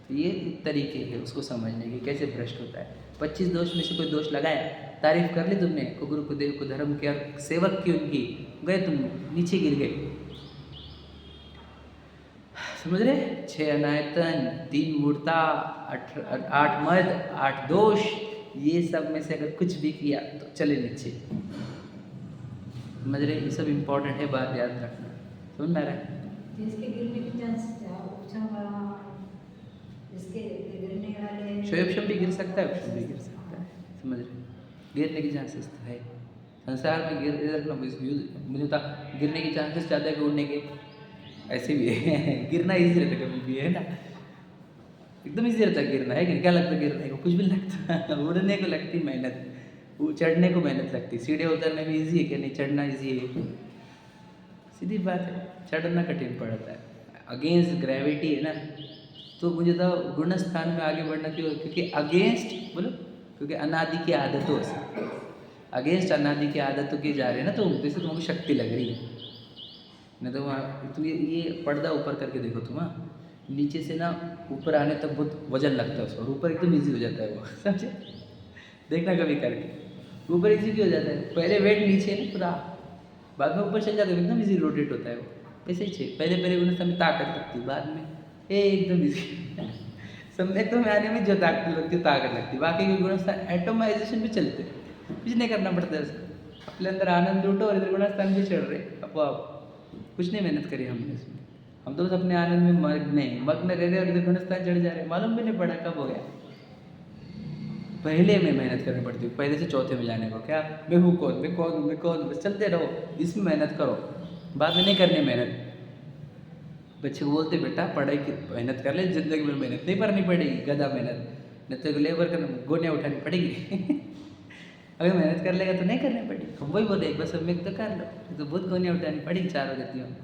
Speaker 1: तो ये तरीके है उसको समझने के, कैसे भ्रष्ट होता है। 25 दोष में से कोई दोष लगाया, तारीफ कर ली तुमने, को गुरु को देव को धर्म किया, सेवक की उनकी, गए तुम नीचे गिर गए। समझ रहे? 6 अनायतन, 3 मूर्ता, 8 मद, 8 दोष, ये सब में से अगर कुछ भी किया तो चले नीचे। समझ रहे? ये सब इम्पोर्टेंट है, बात याद रखना। समझ में आ रहा है?
Speaker 2: जिसके गिरने की चांस जिसके गिरने वाले
Speaker 1: स्वयं भी गिर सकता है, उपशम भी गिर सकता है। समझ रहे? गिरने की चांसेस तो है संसार में। मुझे होता गिरने की चांसेस ज़्यादा है कि उड़ने के, ऐसे भी है। गिरना ईजी रहता है कभी भी, है ना? एकदम ईजी रहता है गिरना, है कि क्या लगता है गिरने को? कुछ भी लगता। उड़ने को लगती मेहनत, वो चढ़ने को मेहनत लगती। सीढ़ी उतरने में ईजी है कि नहीं? चढ़ना ईजी है, सीधी बात है। चढ़ना कठिन पड़ता है, अगेंस्ट ग्रेविटी है ना। तो मुझे तो गुण स्थान में आगे बढ़ना क्यों? क्योंकि अगेंस्ट बोलो, क्योंकि अनादि की आदतों से, अगेंस्ट अनादि की आदतों के जा रहे हैं ना, तो जैसे तुमको शक्ति लग रही है। नहीं तो वहाँ तुम ये पर्दा ऊपर करके देखो तुम, नीचे से ना ऊपर आने तक बहुत वजन लगता है उसको, और ऊपर एकदम ईजी हो जाता है वो। समझे? देखना कभी करके, ऊपर ईजी क्यों हो जाता है? पहले वेट नीचे है ना पूरा, बाद में ऊपर चल जाता है, एकदम ईजी रोटेट होता है वो। ऐसे ही पहले गुणस्थान में ताकत लगती है, बाद में एकदम ईजी। सम्यक तो में आने में जो ताकत लगती है, ताकत लगती है। बाकी के गुणस्थान एटोमाइजेशन भी चलते हैं, कुछ नहीं करना पड़ता है उसको। अपने अंदर आनंद लूटो और इधर गुणस्थान भी चढ़ रहे आप कुछ नहीं मेहनत करी हमने इसमें। हम तो बस अपने आनंद में मग्न रह रहे और इधर गुणस्थान चढ़ जा रहे, मालूम भी नहीं पड़ा कब हो गया। पहले में मेहनत करनी पड़ती है, पहले से चौथे में जाने को। क्या मैं हूँ कौन, मैं कौन हूँ, मैं कौन हूँ, बस चलते रहो, इसमें मेहनत करो, बाद में नहीं करनी मेहनत। बच्चे को बोलते बेटा पढ़ाई की मेहनत कर ले, जिंदगी में मेहनत नहीं करनी पड़ेगी, गधा मेहनत, नहीं तो लेबर करना, गोनियाँ उठानी पड़ेगी। अगर मेहनत कर लेगा तो नहीं करनी पड़ेगी। हम वही बोले एक बार सम्यक तो कर लो, तो बहुत गोनियाँ उठानी पड़ेगी चारों गतियों में।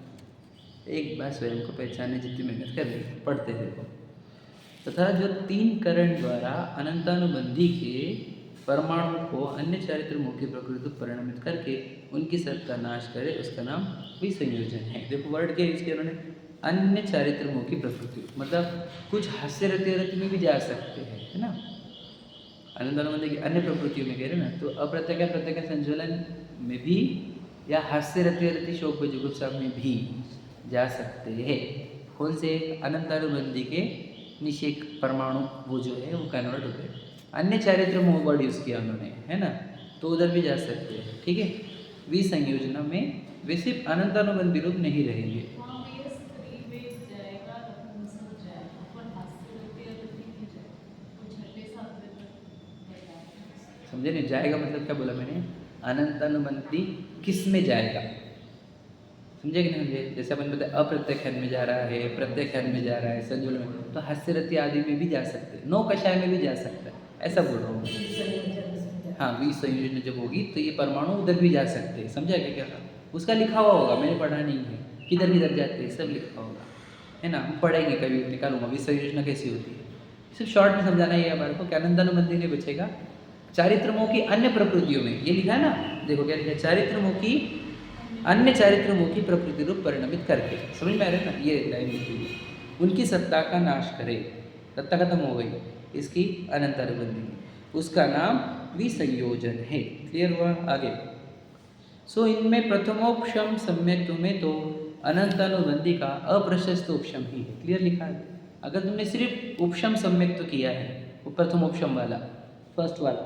Speaker 1: एक बार स्वयं को पहचानने जितनी मेहनत कर ली, पढ़ते देखो। तथा जो 3 करण द्वारा अनंतानुबंधी के परमाणु को अन्य चारित्रमुखी प्रकृति को परिणमित करके उनकी सत्ता नाश करे, उसका नाम विसंयोजन है। देखो वर्ड के इसके उन्होंने अन्य चारित्रमुखी प्रकृति, मतलब कुछ हास्य रति में भी जा सकते हैं, है ना? अनंतानुबंधी की अन्य प्रकृतियों में कह रहे ना, तो अप्रत्यक्ष प्रत्यक्ष संज्वलन में भी या हास्य रति शोक जुगुप्सा में भी जा सकते हैं। कौन से? अनंतानुबंधी के निषेक परमाणु वो जो है वो कन्वर्ट होते हैं। अन्य चारित्र मोह वर्ड यूज़ किया उन्होंने, है ना? तो उधर भी जा सकते हैं, ठीक है? विसंयोजना में वे सिर्फ अनंतानुबंधी रूप नहीं रहेंगे। समझे नहीं? जाएगा मतलब क्या बोला मैंने? अनंतानुबंधी किस में जाएगा, समझे कि नहीं समझे? जैसे अपन बताए अप्रत्यक्षण में जा रहा है, प्रत्यक्षण में जा रहा है, संजुल में, तो हास्यरति आदि में भी जा सकते हैं, नौ कषाय में भी जा सकता है, ऐसा बोल रहा हूँ मैं।
Speaker 2: संयोजन समझा।
Speaker 1: हाँ, विसंयोजन जब होगी तो ये परमाणु उधर भी जा सकते हैं, समझा क्या? उसका लिखा हुआ होगा, मैंने पढ़ा नहीं है, किधर किधर जाते हैं सब लिखा होगा, है ना? हम पढ़ेंगे, कभी निकालूंगा विसंयोजना कैसी होती है, सिर्फ शॉर्ट में समझाना है हमारे को कि अनंतानुबंधी नहीं बचेगा। चारित्रमों की अन्य प्रकृतियों में, ये लिखा है ना, देखो क्या लिखा है, चारित्रमों की अन्य चारित्रमों की प्रकृति रूप परिणमित करके, समझ में आ रहा है ना? ये लाइन लिखी हुई है, उनकी सत्ता का नाश करे, सत्ता खत्म हो गई इसकी अनंतानुबंधी, उसका नाम विसंयोजन है। क्लियर हुआ? आगे सो इनमें प्रथमोपशम सम्यक्त्व में तो अनंतानुबंधी का अप्रशस्त उपशम ही है। क्लियर लिखा है? अगर तुमने सिर्फ उपशम सम्यक्त्व किया है, वो प्रथम उपशम वाला, फर्स्ट वाला,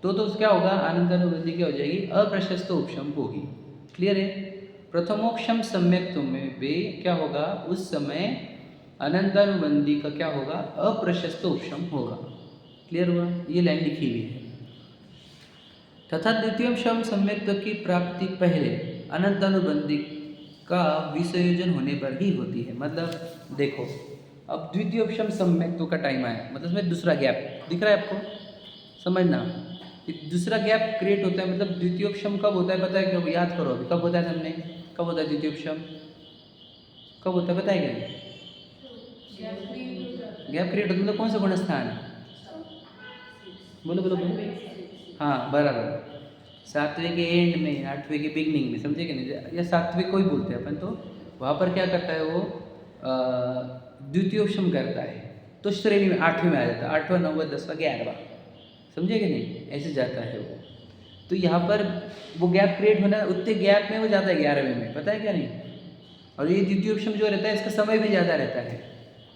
Speaker 1: तो क्या होगा? अनंतानुबंधी क्या हो जाएगी? अप्रशस्त उपशम होगी। क्लियर है? प्रथमोपशम सम्यक्त्व में वे क्या होगा? उस समय अनंतानुबंधी का क्या होगा? अप्रशस्त उपशम होगा। क्लियर हुआ? ये लाइन लिखी हुई है। तथा द्वितीय शम सम्यक्त्व की प्राप्ति पहले अनंतानुबंधी का विसंयोजन होने पर ही होती है। मतलब देखो, अब द्वितीय शम सम्यक्त्व का टाइम आया, मतलब इसमें दूसरा गैप दिख रहा है आपको, समझना, दूसरा गैप क्रिएट होता है। मतलब द्वितीय शम कब होता है पता है क्या? याद करो अभी, कब होता है हमने, कब होता है द्वितीय शम, कब होता है पता है क्या? गैप क्रिएट होता है मतलब कौन सा गुणस्थान? बोलो बोलो बोलो। हाँ बराबर, सातवें के एंड में, आठवें के बिगनिंग में, समझे कि नहीं? या सातवें को ही बोलते हैं अपन, तो वहाँ पर क्या करता है वो? द्वितीयोपशम करता है, तो श्रेणी में आठवें में आ जाता है, 8वां 9वां 10वां 11वां, समझे कि नहीं? ऐसे जाता है वो। तो यहाँ पर वो गैप क्रिएट होना, उतने गैप में वो जाता है 11वें में, पता है क्या नहीं? और ये द्वितीयोपशम जो रहता है इसका समय भी ज़्यादा रहता है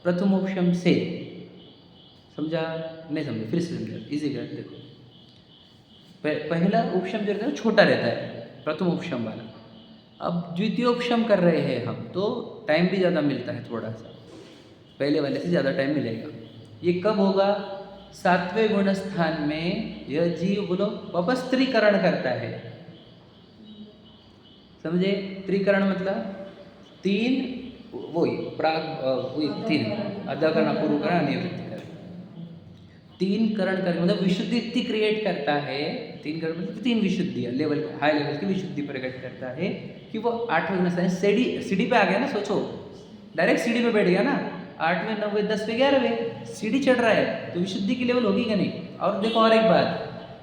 Speaker 1: प्रथमोपशम से। समझा? नहीं समझे? फिर से समझा, इजी कर देखो। पहला उपशम जो रहता है छोटा रहता है, प्रथम उपशम वाला। अब द्वितीयोपशम कर रहे हैं हम, तो टाइम भी ज़्यादा मिलता है, थोड़ा सा पहले वाले से ज़्यादा टाइम मिलेगा। ये कब होगा? सातवें गुण स्थान में यह जीव बोलो वापस त्रिकरण करता है, समझे? त्रिकरण मतलब तीन, वही प्राग, वही तीन, अधकरण, अपूर्वकरण, निवृत्ति करण, तीन करण करके मतलब विशुद्धि क्रिएट करता है। तीन करण मतलब तीन विशुद्धियाँ, लेवल हाई लेवल की विशुद्धि प्रकट करता है कि वो 8वें गुण स्थान, सीढ़ी पे आ गया ना, सोचो डायरेक्ट सीढ़ी पे बैठ गया ना, 8वें 9वें 10वें 11वें सीढ़ी चढ़ रहा है, तो विशुद्धि की लेवल होगी क्या नहीं? और देखो और एक बात,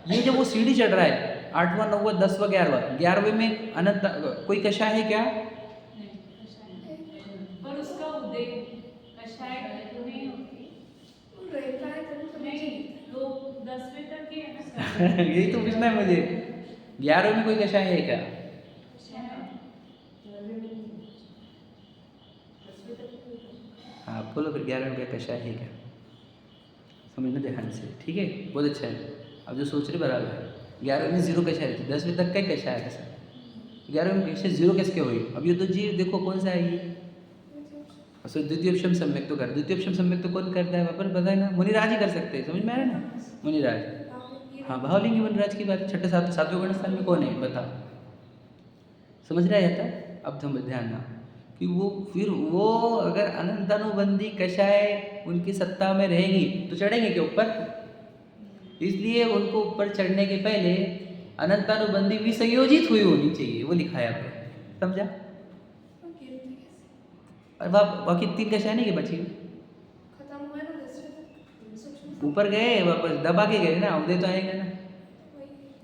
Speaker 1: ये जब वो सीढ़ी चढ़ रहा है 8वां 9वां 10वां 11वां, 11वें में अनंत कोई कषाय है क्या?
Speaker 3: पर उसका उदय कषाय तो नहीं होती, नहीं, लोग 10वें तक ही है ना।
Speaker 1: यही तो पूछना है मुझे, 11वें में कोई कषाय है क्या? हाँ बोलो फिर, 11वें में क्या कषाय है क्या? समझना ध्यान से, ठीक है? बहुत अच्छा है, अब जो सोच रहे बराबर है। 11वें में 0 कषाय रहती है, 10वें तक का ही कषाय है सर, 11वें में कैसे 0 कैसे हुई? अब ये तो जीव देखो कौन सा है ये, सो द्वितीयोपशम सम्यक तो कर, द्वितीयोपशम सम्यक तो कौन करता है? वापस पता है ना, मुनिराज ही कर सकते हैं, समझ में आ रहा है ना? मुनिराज, हाँ भावलिंगी मुनिराज की बात, छठे सातवें गुण स्थान में कौन है बता, समझ रहा है? अब तुम ध्यान ना कि वो फिर वो अगर अनंतानुबंधी कषाय उनकी सत्ता में रहेगी तो चढ़ेंगे के ऊपर, इसलिए उनको ऊपर चढ़ने के पहले अनंतानुबंधी विसंयोजित हुई होनी चाहिए, वो लिखा है यहाँ पे, समझा? और बाकी 3 कषाय नहीं के बची, ऊपर गए वापस दबा के गए ना, उदय तो आएगा ना।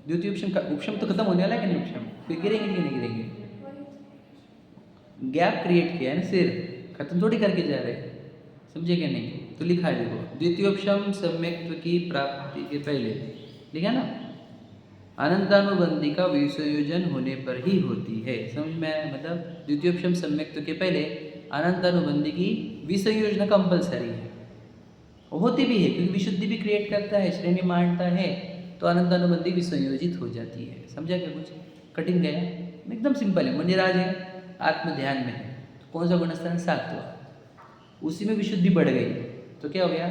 Speaker 1: द्वितीय उपशम तो खत्म होने वाला है कि नहीं? उपशम फिर गिरेंगे कि नहीं गिरेंगे? गैप क्रिएट किया है ना, सिर खत्म थोड़ी करके जा रहे, समझे क्या नहीं? तो लिखा है देखो, द्वितीयोपशम सम्यक्त्व की प्राप्ति के पहले, लिखा ना, अनंतानुबंधी का विसंयोजन होने पर ही होती है। समझ में आया? मतलब द्वितीयोपशम सम्यक्त्व के पहले अनंतानुबंधी की विसंयोजना कंपलसरी है, होती भी है क्योंकि विशुद्धि भी क्रिएट करता है, श्रेणी मानता है, तो अनंतानुबंधी विसंयोजित हो जाती है। समझा क्या? कुछ कठिन गया? एकदम सिंपल है। मुनिराज है, आत्म ध्यान में है, तो कौन सा गुणस्थान? 7वां, उसी में विशुद्धि बढ़ गई तो क्या हो गया?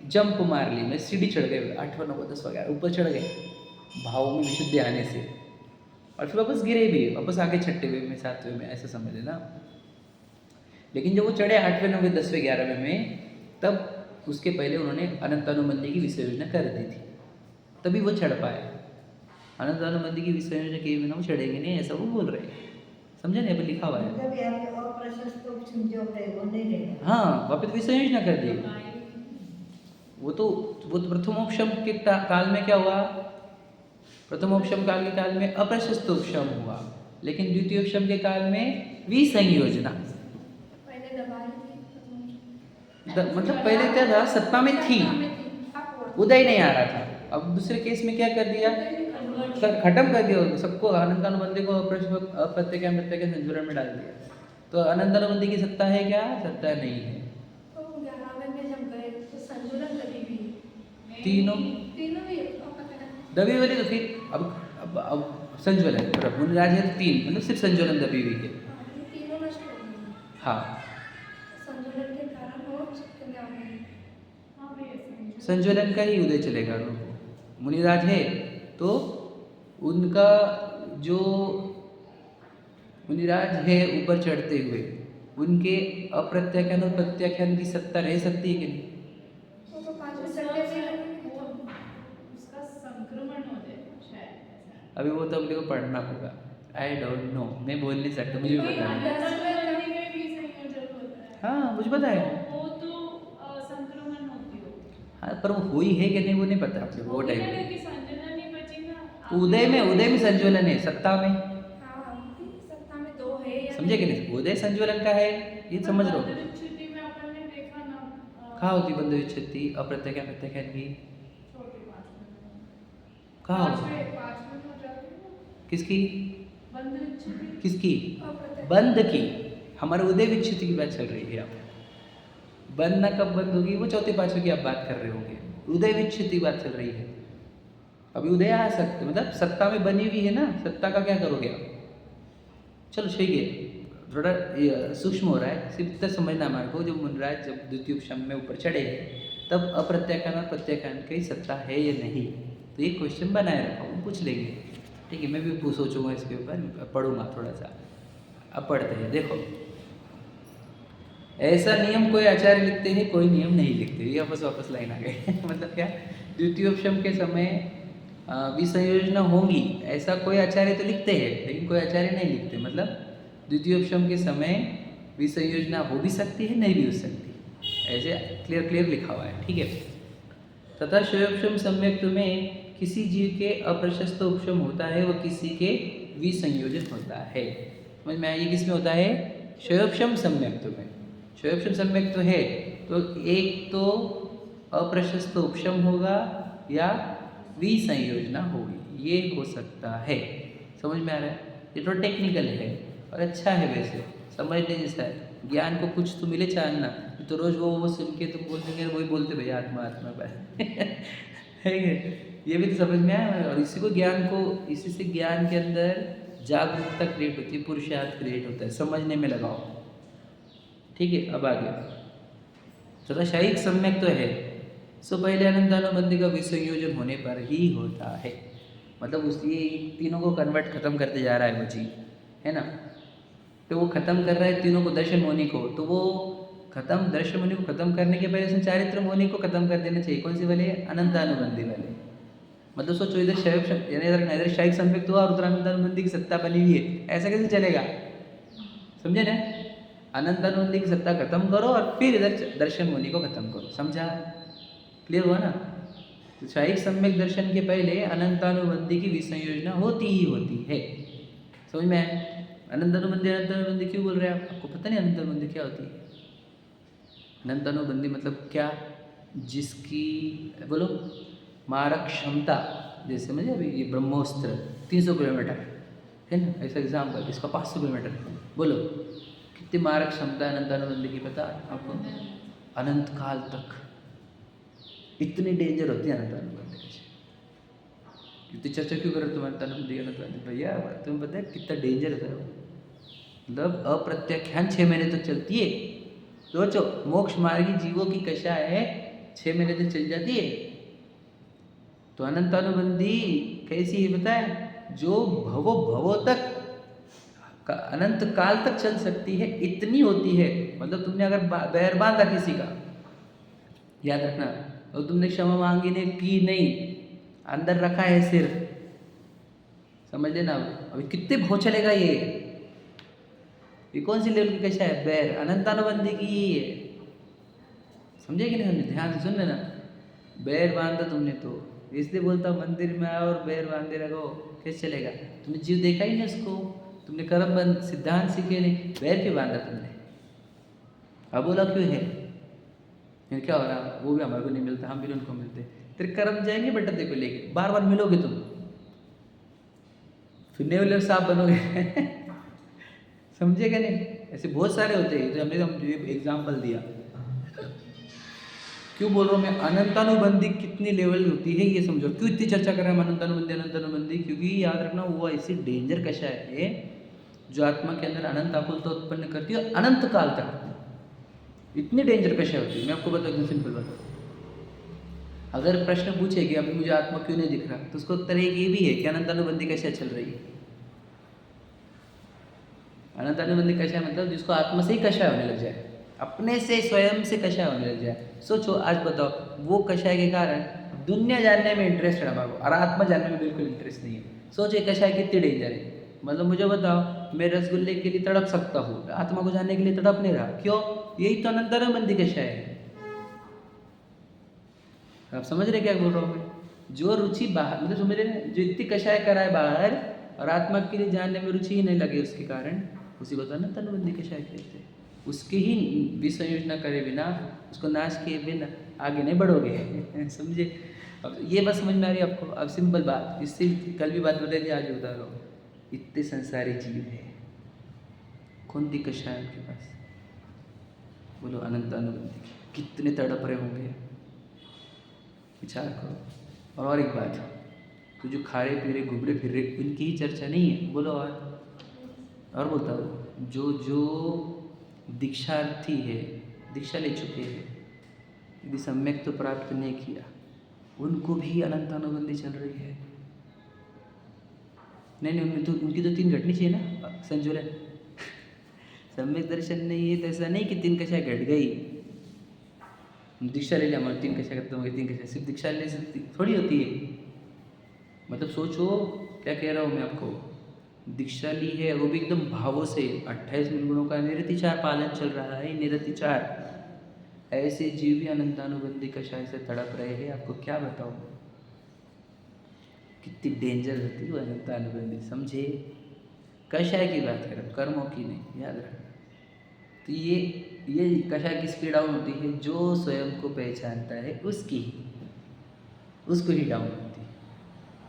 Speaker 1: जंप मार ली, मैं सीढ़ी चढ़ गए, 8वां 9वां 10वां 11वां ऊपर चढ़ गए, भाव में विशुद्धि आने से, और फिर वापस गिरे भी, वापस आगे 6वें में 7वें में, ऐसा समझ लेना। लेकिन जब वो चढ़े 8वें 9वें 10वें 11वें में, तब उसके पहले उन्होंने अनंतानुबंधी की विषय योजना कर दी थी, तभी वो चढ़ पाए। अनंतानुबंधी की विषय योजना किए बिना वो चढ़ेंगे नहीं, ऐसा वो बोल रहे हैं। समझे नहीं? अभी लिखा हुआ है।
Speaker 2: मतलब यहाँ पे अप्रशस्त उपशम जो है वो नहीं रहेगा।
Speaker 1: हाँ, वापस विषय योजना कर दी। वो तो प्रथमोपशम के काल में क्या हुआ? प्रथमोपशम काल के काल में अप्रशस्त उपशम हुआ, लेकिन द्वितीयोपशम के काल में विसंयोजना। मतलब पहले क्या था, सत्ता में थी, उदय नहीं आ रहा था। अब दूसरे केस में क्या कर दिया, खत्म कर दिया सबको, अनंतानुबंधी को अप्रत्यय प्रत्यय संजुरण में डाल दिया। तो अनंतानुबंधी की सत्ता है क्या? सत्ता नहीं है। तीनों दबी वाली तो फिर अब संज्वलन मुनिराज है 3, मतलब सिर्फ संज्वलन दबी हुई है। हाँ, संज्वलन का ही उदय चलेगा उनको। मुनिराज है तो उनका जो मुनिराज है ऊपर चढ़ते हुए, उनके अप्रत्याख्यान और प्रत्याख्यान की सत्ता रह सकती है कि नहीं?
Speaker 3: उसका संक्रमण हो जाए शायद।
Speaker 1: अभी वो तो अपने को पढ़ना होगा। आई डोंट नो, मैं बोल नहीं सकता, मुझे भी पता नहीं। हाँ, मुझे पता है।
Speaker 3: वो तो संक्रमण होती हो।
Speaker 1: हाँ, पर वो हुई है कि नहीं वो नहीं पता अपने को वो टाइम पे।
Speaker 3: संजना नहीं बची ना।
Speaker 1: उदय में संज्वलन है, सत्ता में
Speaker 4: सत्ता में 2 है या
Speaker 1: समझे कि नहीं? उदय संज्वलन का है, ये समझ लो।
Speaker 3: स्थिति में अपन ने देखा ना,
Speaker 1: कहाँ होती बंध विच्छेदी अप्रत्याख्यान प्रत्याख्यान की?
Speaker 3: छोटे 5 में।
Speaker 1: कहाँ
Speaker 3: 5 में हो जाती है
Speaker 1: किसकी?
Speaker 3: बंद विच्छेदी।
Speaker 1: किसकी? बंद की। हमारे उदय विच्छेदी की बात चल रही है। आप बंद ना कब बंद होगी, वो चौथे 5वें की आप बात कर रहे होंगे। उदय विच्छेदी की बात चल रही है। अभी उदय आ सकते, मतलब सत्ता में बनी हुई है ना, सत्ता का क्या करोगे आप? चलो सही है, थोड़ा सूक्ष्म हो रहा है, सिर्फ इतना समझना हमारे को। जब मुनिराज जब द्वितीय उपशम में ऊपर चढ़े, तब अप्रत्याख्यान और प्रत्याख्यान की सत्ता है या नहीं, तो ये क्वेश्चन बनाए रखा हूँ, पूछ लेंगे। ठीक है, मैं भी सोचूंगा इसके ऊपर, पढ़ूंगा थोड़ा सा। अब पढ़ते हैं, देखो। ऐसा नियम कोई आचार्य लिखते हैं, कोई नियम नहीं लिखते। ये वापस लाइन आ गई। मतलब क्या, द्वितीयोपशम के समय विसंयोजना होंगी, ऐसा कोई आचार्य तो लिखते हैं, लेकिन कोई आचार्य नहीं लिखते। मतलब द्वितीयोपशम के समय विसंयोजना हो भी सकती है, नहीं भी हो सकती, ऐसे क्लियर लिखा हुआ है। ठीक है। तथा शयोपशम सम्यक्त में किसी जीव के अप्रशस्त उपशम होता है, वह किसी के विसंयोजन होता है। समझ में आया? ये किस में होता है? शयोपशम सम्यक्त में। शयोपशम सम्यक्त है तो एक तो अप्रशस्त उपशम होगा या विसंयोजना होगी, ये हो सकता है। समझ में आ रहा है? ये थोड़ा टेक्निकल है और अच्छा है, वैसे समझने जैसा है। ज्ञान को कुछ तो मिले जानना, तो रोज वो सुन के तुम बोल देंगे, वही बोलते भैया आत्मा आत्मा पर। ये भी तो समझ में आया। और इसी से ज्ञान के अंदर जागरूकता क्रिएट होती है, पुरुषार्थ क्रिएट होता है, समझने में लगाओ। ठीक है, अब आगे। तथा शायिक सम्यक तो है, सो पहले अनंतानुबंधी का विसंयोजन होने पर ही होता है। मतलब ये तीनों को खत्म करते जा रहा है वो जी, है ना? तो वो खत्म कर रहा है तीनों को, दर्शन मोनी को। तो वो दर्शन मोनी को खत्म करने के पहले उसने चारित्र मोनी को खत्म कर देना चाहिए। कौन सी वाले? अनंतानुबंधी वाले। मतलब सोचो, इधर शायिक सम्यक हुआ और उधर अनंतानुबंधी की सत्ता बनी हुई है, ऐसा कैसे चलेगा? समझे ना? अनंतानुबंधी की सत्ता खत्म करो और फिर इधर दर्शन मुनि को खत्म करो। समझा? क्लियर हुआ ना? तो शायिक सम्यक दर्शन के पहले अनंतानुबंधी की विसंयोजना होती ही होती है। समझ में आया? अनंतानुबंधी क्यों बोल रहे हैं आप? आपको पता नहीं अनंतानुबंधी क्या होती है? अनंतानुबंधी मतलब क्या? जिसकी बोलो मारक क्षमता, जैसे समझे अभी ये ब्रह्मोस्त्र 300 किलोमीटर है ना, ऐसा एग्जाम्पल। इसका 500 किलोमीटर, बोलो कितनी मारक क्षमता है अनंतानुबंधी की? पता है आपको? अनंत काल तक इतनी डेंजर होती है अनंतानुबंधी। इतनी चर्चा क्यों करो तुम अनंतानुबंधी? भैया तुम्हें पता है कितना डेंजर है वो? मतलब अप्रत्याख्यान 6 महीने तक चलती है। सोचो, मोक्ष मार्गी जीवों की कशा है 6 महीने तक चल जाती है। तो अनंतानुबंधी कैसी है पता है? जो भवो भवो तक अनंत काल तक चल सकती है, इतनी होती है। मतलब तुमने अगर बैर बांधा किसी का, याद रखना, और तुमने क्षमा मांगी ने की नहीं, अंदर रखा है सिर, समझ लेना। अभी कितने भाव चलेगा ये कौन सी लेवल की कशा है? बैर अनंतानुबंधी की ये है, समझे कि नहीं? हमने ध्यान से सुन लेना। बैर बांधा तुमने तो, इसलिए बोलता मंदिर में आओ और बैर बांधे रखो, कैसे चलेगा? तुमने जीव देखा ही नहीं उसको, तुमने कर्म बंद सिद्धांत सीखे नहीं, बैर क्यों बांधा तुमने? अब बोला क्यों है? फिर क्या हो रहा? वो भी हमारे को नहीं मिलता, हम भी उनको मिलते। तेरे कर्म जाएंगे बेटा, देखो लेके बार बार मिलोगे तुम, फिर नेवलर साहब बनोगे। समझेगा नहीं? ऐसे बहुत सारे होते हैं, तो हमने एग्जाम्पल दिया। क्यों बोल रहा हूँ मैं? अनंतानुबंधी कितनी लेवल होती है ये समझो। क्यों इतनी चर्चा कर रहे हैं अनंतानुबंधी? क्योंकि याद रखना, वो ऐसी डेंजर कशा है जो आत्मा के अंदर अनंत आकुलता उत्पन्न करती है, अनंत काल तक। इतनी डेंजर कशा होती है, मैं आपको बताऊँ, सिंपल बात। अगर प्रश्न पूछे कि अभी मुझे आत्मा क्यों नहीं दिख रहा, तो उसका उत्तर एक ये भी है कि अनंतानुबंधी कैसे चल रही है। अनंतानुबंधी कशा मतलब जिसको आत्मा से ही कशा होने लग जाए, अपने से स्वयं से कशा होने लग जाए। सोचो, आज बताओ, वो कषाय के कारण दुनिया जानने में इंटरेस्ट है हमारे को, और आत्मा जानने में बिल्कुल इंटरेस्ट नहीं है। सोचो कषाय कितनी डेंजर है। मतलब मुझे बताओ, मैं रसगुल्ले के लिए तड़प सकता हूँ, आत्मा को जानने के लिए तड़प नहीं रहा, क्यों? यही तो अनंतानुबंधी कषाय है। आप समझ रहे क्या बोल रहा हूँ मैं? जो रुचि बाहर, मतलब समझ रहे, जो इतनी कषाय कराए बाहर और आत्मा के लिए जानने में रुचि ही नहीं लगे, उसके कारण उसी को तो अनंतानुबंधी कषाय कहते हैं। उसकी ही विसंयोजना करे बिना, उसको नाश किए बिना आगे नहीं बढ़ोगे। समझे? अब ये बात समझ में आ रही है आपको? अब सिंपल बात, इससे कल भी बात बताई थी, आज बता रहा हूँ। इतने संसारी जीव है, कौन दी कशा है आपके पास? बोलो अनंतानुबंधी, कितने तड़प रहे होंगे, विचार करो। और एक बात, तो जो खा रहे पी रहे घूम रहे फिर रहे, इनकी ही चर्चा नहीं है। बोलो और बोलता हूँ, जो दीक्षार्थी है, दीक्षा ले चुके हैं, यदि सम्यक तो प्राप्त नहीं किया, उनको भी अनंतानुबंधी चल रही है। नहीं, उनकी तो 3 घटनी चाहिए ना संजुलन। सम्यक दर्शन नहीं है तो ऐसा नहीं कि 3 कक्षा घट गई, दीक्षा ले लिया हमारे 3 कक्षा खत्म हो गई, 3 कक्षा, सिर्फ दीक्षा ले सकती थोड़ी होती है। मतलब सोचो क्या कह रहा हूँ मैं आपको। दीक्षा ली है, वो भी एकदम भावों से, 28 निर्गुणों का निरतिचार पालन चल रहा है, निरतिचार। ऐसे जीव भी अनंतानुबंधी कषाय से तड़प रहे हैं। आपको क्या बताऊं कितनी डेंजर होती है वो अनंतानुबंधी, समझे? कषाय की बात करें, कर्मों की नहीं, याद रखना। तो ये कषाय की स्पीड डाउन होती है, जो स्वयं को पहचानता है उसको ही डाउन होती है।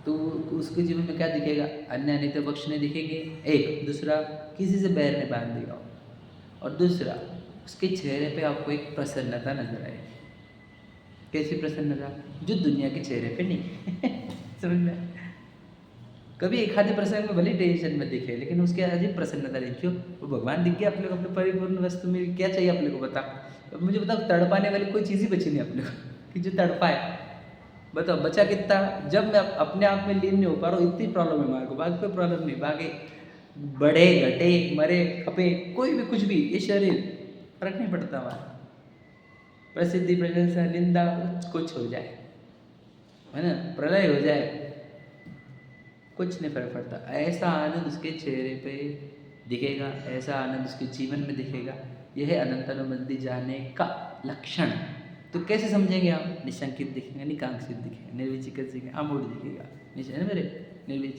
Speaker 1: तो उसके जीवन में क्या दिखेगा? अन्य अनित्य बख्शने दिखेंगे, एक। दूसरा, किसी से बैर नहीं बांध देगा, और दूसरा, उसके चेहरे पे आपको एक प्रसन्नता नजर आएगी। कैसी प्रसन्नता? जो दुनिया के चेहरे पे नहीं। समझ में? कभी एक आधे प्रसंग में भले टेंशन में दिखे, लेकिन उसके अजीब प्रसन्नता नहीं। क्यों? वो भगवान दिख गया अपने को, अपने परिपूर्ण वस्तु में। क्या चाहिए अपने को? बता, मुझे बताओ। तड़पाने वाली कोई चीज़ ही बची नहीं अपने को कि जो तड़पाए। बताओ बचा कितना? जब मैं अपने आप में लीन नहीं हो पा रहा हूँ, इतनी प्रॉब्लम है हमारे को। बाकी कोई प्रॉब्लम नहीं, बाकी बढ़े घटे मरे खपे कोई भी कुछ भी, ये शरीर फर्क नहीं पड़ता हमारा। प्रसिद्धि प्रशंसा निंदा कुछ हो जाए, है ना, प्रलय हो जाए, कुछ नहीं फर्क पड़ता। ऐसा आनंद उसके चेहरे पे दिखेगा, ऐसा आनंद उसके जीवन में दिखेगा। यह है अनंतानुबंधी जाने का लक्षण। तो कैसे समझेंगे आप? निशंकित दिखेगा, निकांक्षित दिखेगा, निर्विचिकित दिखेगा, अमूढ़ दिखेगा, निश्चय मेरे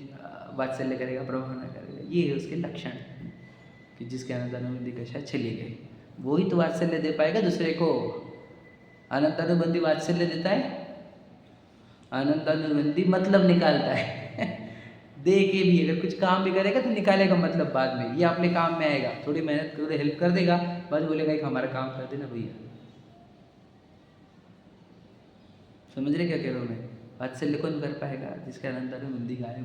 Speaker 1: वात्सल्य करेगा, प्रभाव न करेगा। ये है उसके लक्षण कि जिसके अनंतानुबंधी कक्षा चली गई, वो ही तो वात्सल्य दे पाएगा दूसरे को। अनंतानुबंधी वात्सल्य देता है, अनंतानुबंधी मतलब निकालता है। दे के भी अगर कुछ काम भी करेगा तो निकालेगा मतलब बाद में, ये अपने काम में आएगा। थोड़ी मेहनत कर हेल्प कर देगा, बाद बोलेगा कि हमारा काम कर देना भैया। समझ रहे क्या कह रहा हूँ मैं? वात्सल्य कौन कर पाएगा? जिसका अनंतानुबंधी गाय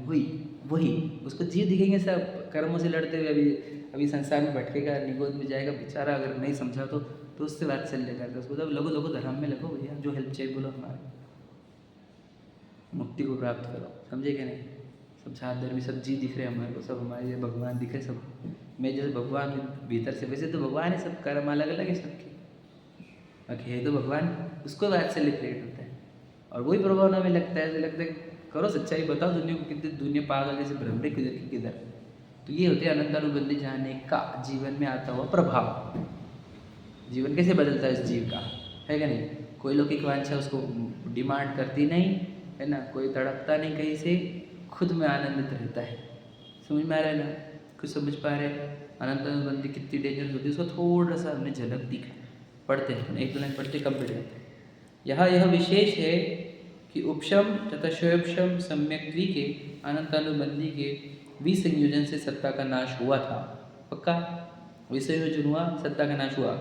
Speaker 1: वही उसको जीव दिखेंगे सब कर्मों से लड़ते हुए, अभी संसार में भटकेगा, निगोद में जाएगा बेचारा। अगर नहीं समझा तो उससे वात्सल्य करता, उसको तब लगो धर्म में लगो भैया, जो हेल्प चाहिए बोलो हमारे। मुक्ति को प्राप्त करो। समझे कि नहीं? सब चादर में सब जी दिख रहे हैं हमारे को, सब हमारे ये भगवान दिख रहे सब। मैं जैसे भगवान भीतर से, वैसे तो भगवान है, सब कर्म अलग अलग है सबके, बाकी है तो भगवान, उसको बात से रिलेट होता है और वही प्रभाव हमें लगता है। लगता है करो सच्चाई बताओ, दुनिया को कितनी दुनिया पागल जैसे भ्रम रही किधर की किधर। तो ये होते हैं अनंतानुबंधी जाने का जीवन में आता हुआ प्रभाव। जीवन कैसे बदलता है इस जीव का, है क्या नहीं? कोई लौकिक वांछा उसको डिमांड करती नहीं है ना, कोई तड़पता नहीं कहीं से, खुद में आनंदित रहता है। समझ में आ रहा है ना? कुछ समझ पा रहे हैं? अनंतानुबंधी कितनी डेंजरस होती है उसको थोड़ा सा हमने झलक दिखा, पढ़ते हैं एक दो लाइन पढ़ते कंप्लीट करते हैं। यहाँ यह विशेष है कि उपशम तथा स्वयंशम सम्यक द्वि के अनंतानुबंधी के विसंयोजन से सत्ता का नाश हुआ था। पक्का? विसंयोजन हुआ, सत्ता का नाश हुआ।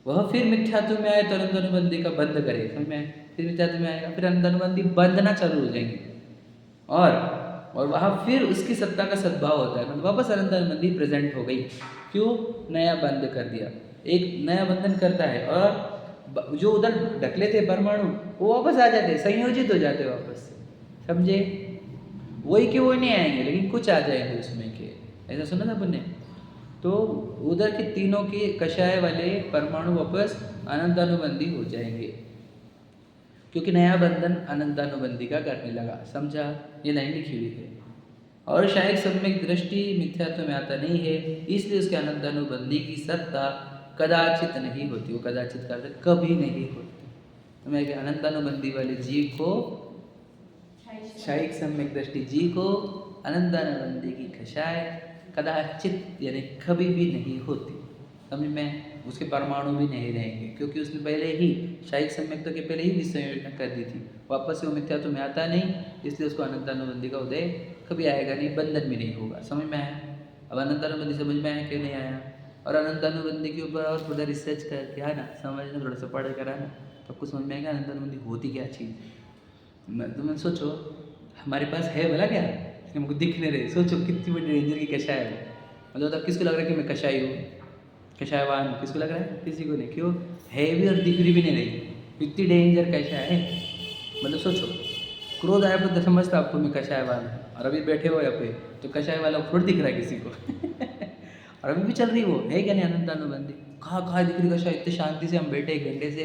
Speaker 1: वह फिर मिथ्यात्व में आए तो अनंतानुबंधी का बंद करे। समझ में? फिर मिथ्यात्व में आएगा, फिर अनंतानुबंधी बंधना चालू हो जाएंगे और वहाँ फिर उसकी सत्ता का सद्भाव होता है, मतलब वापस अनंतानुबंधी प्रेजेंट हो गई। क्यों? नया बंध कर दिया, एक नया बंधन करता है और जो उधर ढकले थे परमाणु वो वापस आ जाते, संयोजित हो जाते वापस। समझे? वही कि वो नहीं आएंगे लेकिन कुछ आ जाएंगे उसमें के, ऐसा सुना था पुण्य। तो उधर के तीनों के कषाय वाले परमाणु वापस अनंतानुबंधी हो जाएंगे क्योंकि नया बंधन अनंतानुबंधी का करने लगा। समझा? ये लाइन लिखी हुई है। और शायद सम्यक दृष्टि मिथ्यात्व में आता नहीं है, इसलिए उसके अनंतानुबंधी की सत्ता कदाचित नहीं होती। वो कदाचित का अर्थ कभी नहीं होती। तो मैं अनंतानुबंधी वाले जीव को, शायिक सम्यक दृष्टि जीव को अनंतानुबंधी की कषाय कदाचित यानी कभी भी नहीं होती। समझ में? उसके परमाणु भी नहीं रहेंगे क्योंकि उसने पहले ही शायिक सम्यक्ता के पहले ही विसंयोजन कर दी थी। वापस से वो मिथ्यात्व में आता नहीं, इसलिए उसको अनंतानुबंधी का उदय कभी आएगा नहीं, बंधन भी नहीं होगा। समझ में आया? अब अनंतानुबंधी समझ में आया क्यों नहीं आया? और अनंतानुबंधी के ऊपर और थोड़ा रिसर्च करके है ना, समझना, थोड़ा सा पढ़ कर आना, तो आपको समझ में आएगा अनंतानुबंधी होती क्या चीज़। तुम सोचो हमारे पास है बोला क्या, हमको दिख नहीं रहे। सोचो कितनी बड़ी रेंजर की कषाय है। मतलब तब किसको लग रहा है कि मैं कषाय हूँ, कषायवान? किसको लग रहा है? किसी को नहीं। क्यों? है भी और दिख भी नहीं रही। इतनी डेंजर कषाय है। मतलब सोचो क्रोध आया तो समझता आपको मैं कषायवान हूँ, और अभी बैठे हो यहाँ पे तो कषाय वाला थोड़ा दिख रहा है किसी को और अभी भी चल रही वो है क्या नहीं अनंतानुबंधी? कहाँ दिख रही कषाय? इतनी शांति से हम बैठे 1 घंटे से,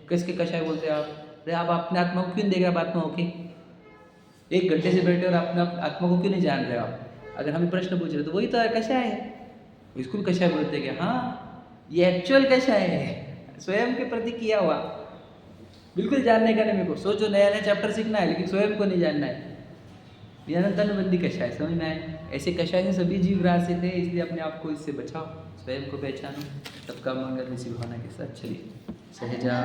Speaker 1: किसके कषाय बोलते हैं आप? अरे आप अपने आत्मा को क्यों देख रहे? आप आत्मा हो के 1 घंटे से बैठे और अपने आत्मा को क्यों नहीं जान रहे आप? अगर हमें प्रश्न पूछ रहे तो वही तो है कषाय है। इसको भी कषाय बोलते हैं कि हाँ ये एक्चुअल कषाय है, स्वयं के प्रति किया हुआ। बिल्कुल जानने का नहीं मेरे को। सोचो नया चैप्टर सीखना है लेकिन स्वयं को नहीं जानना है। ये अनंतानुबंधी कषाय। समझ में आए? ऐसे कषाय से सभी जीव ग्रासित है, इसलिए अपने आप को इससे बचाओ, स्वयं को पहचानो। सबका मंगल इसी भावना के साथ चलिए। सहजा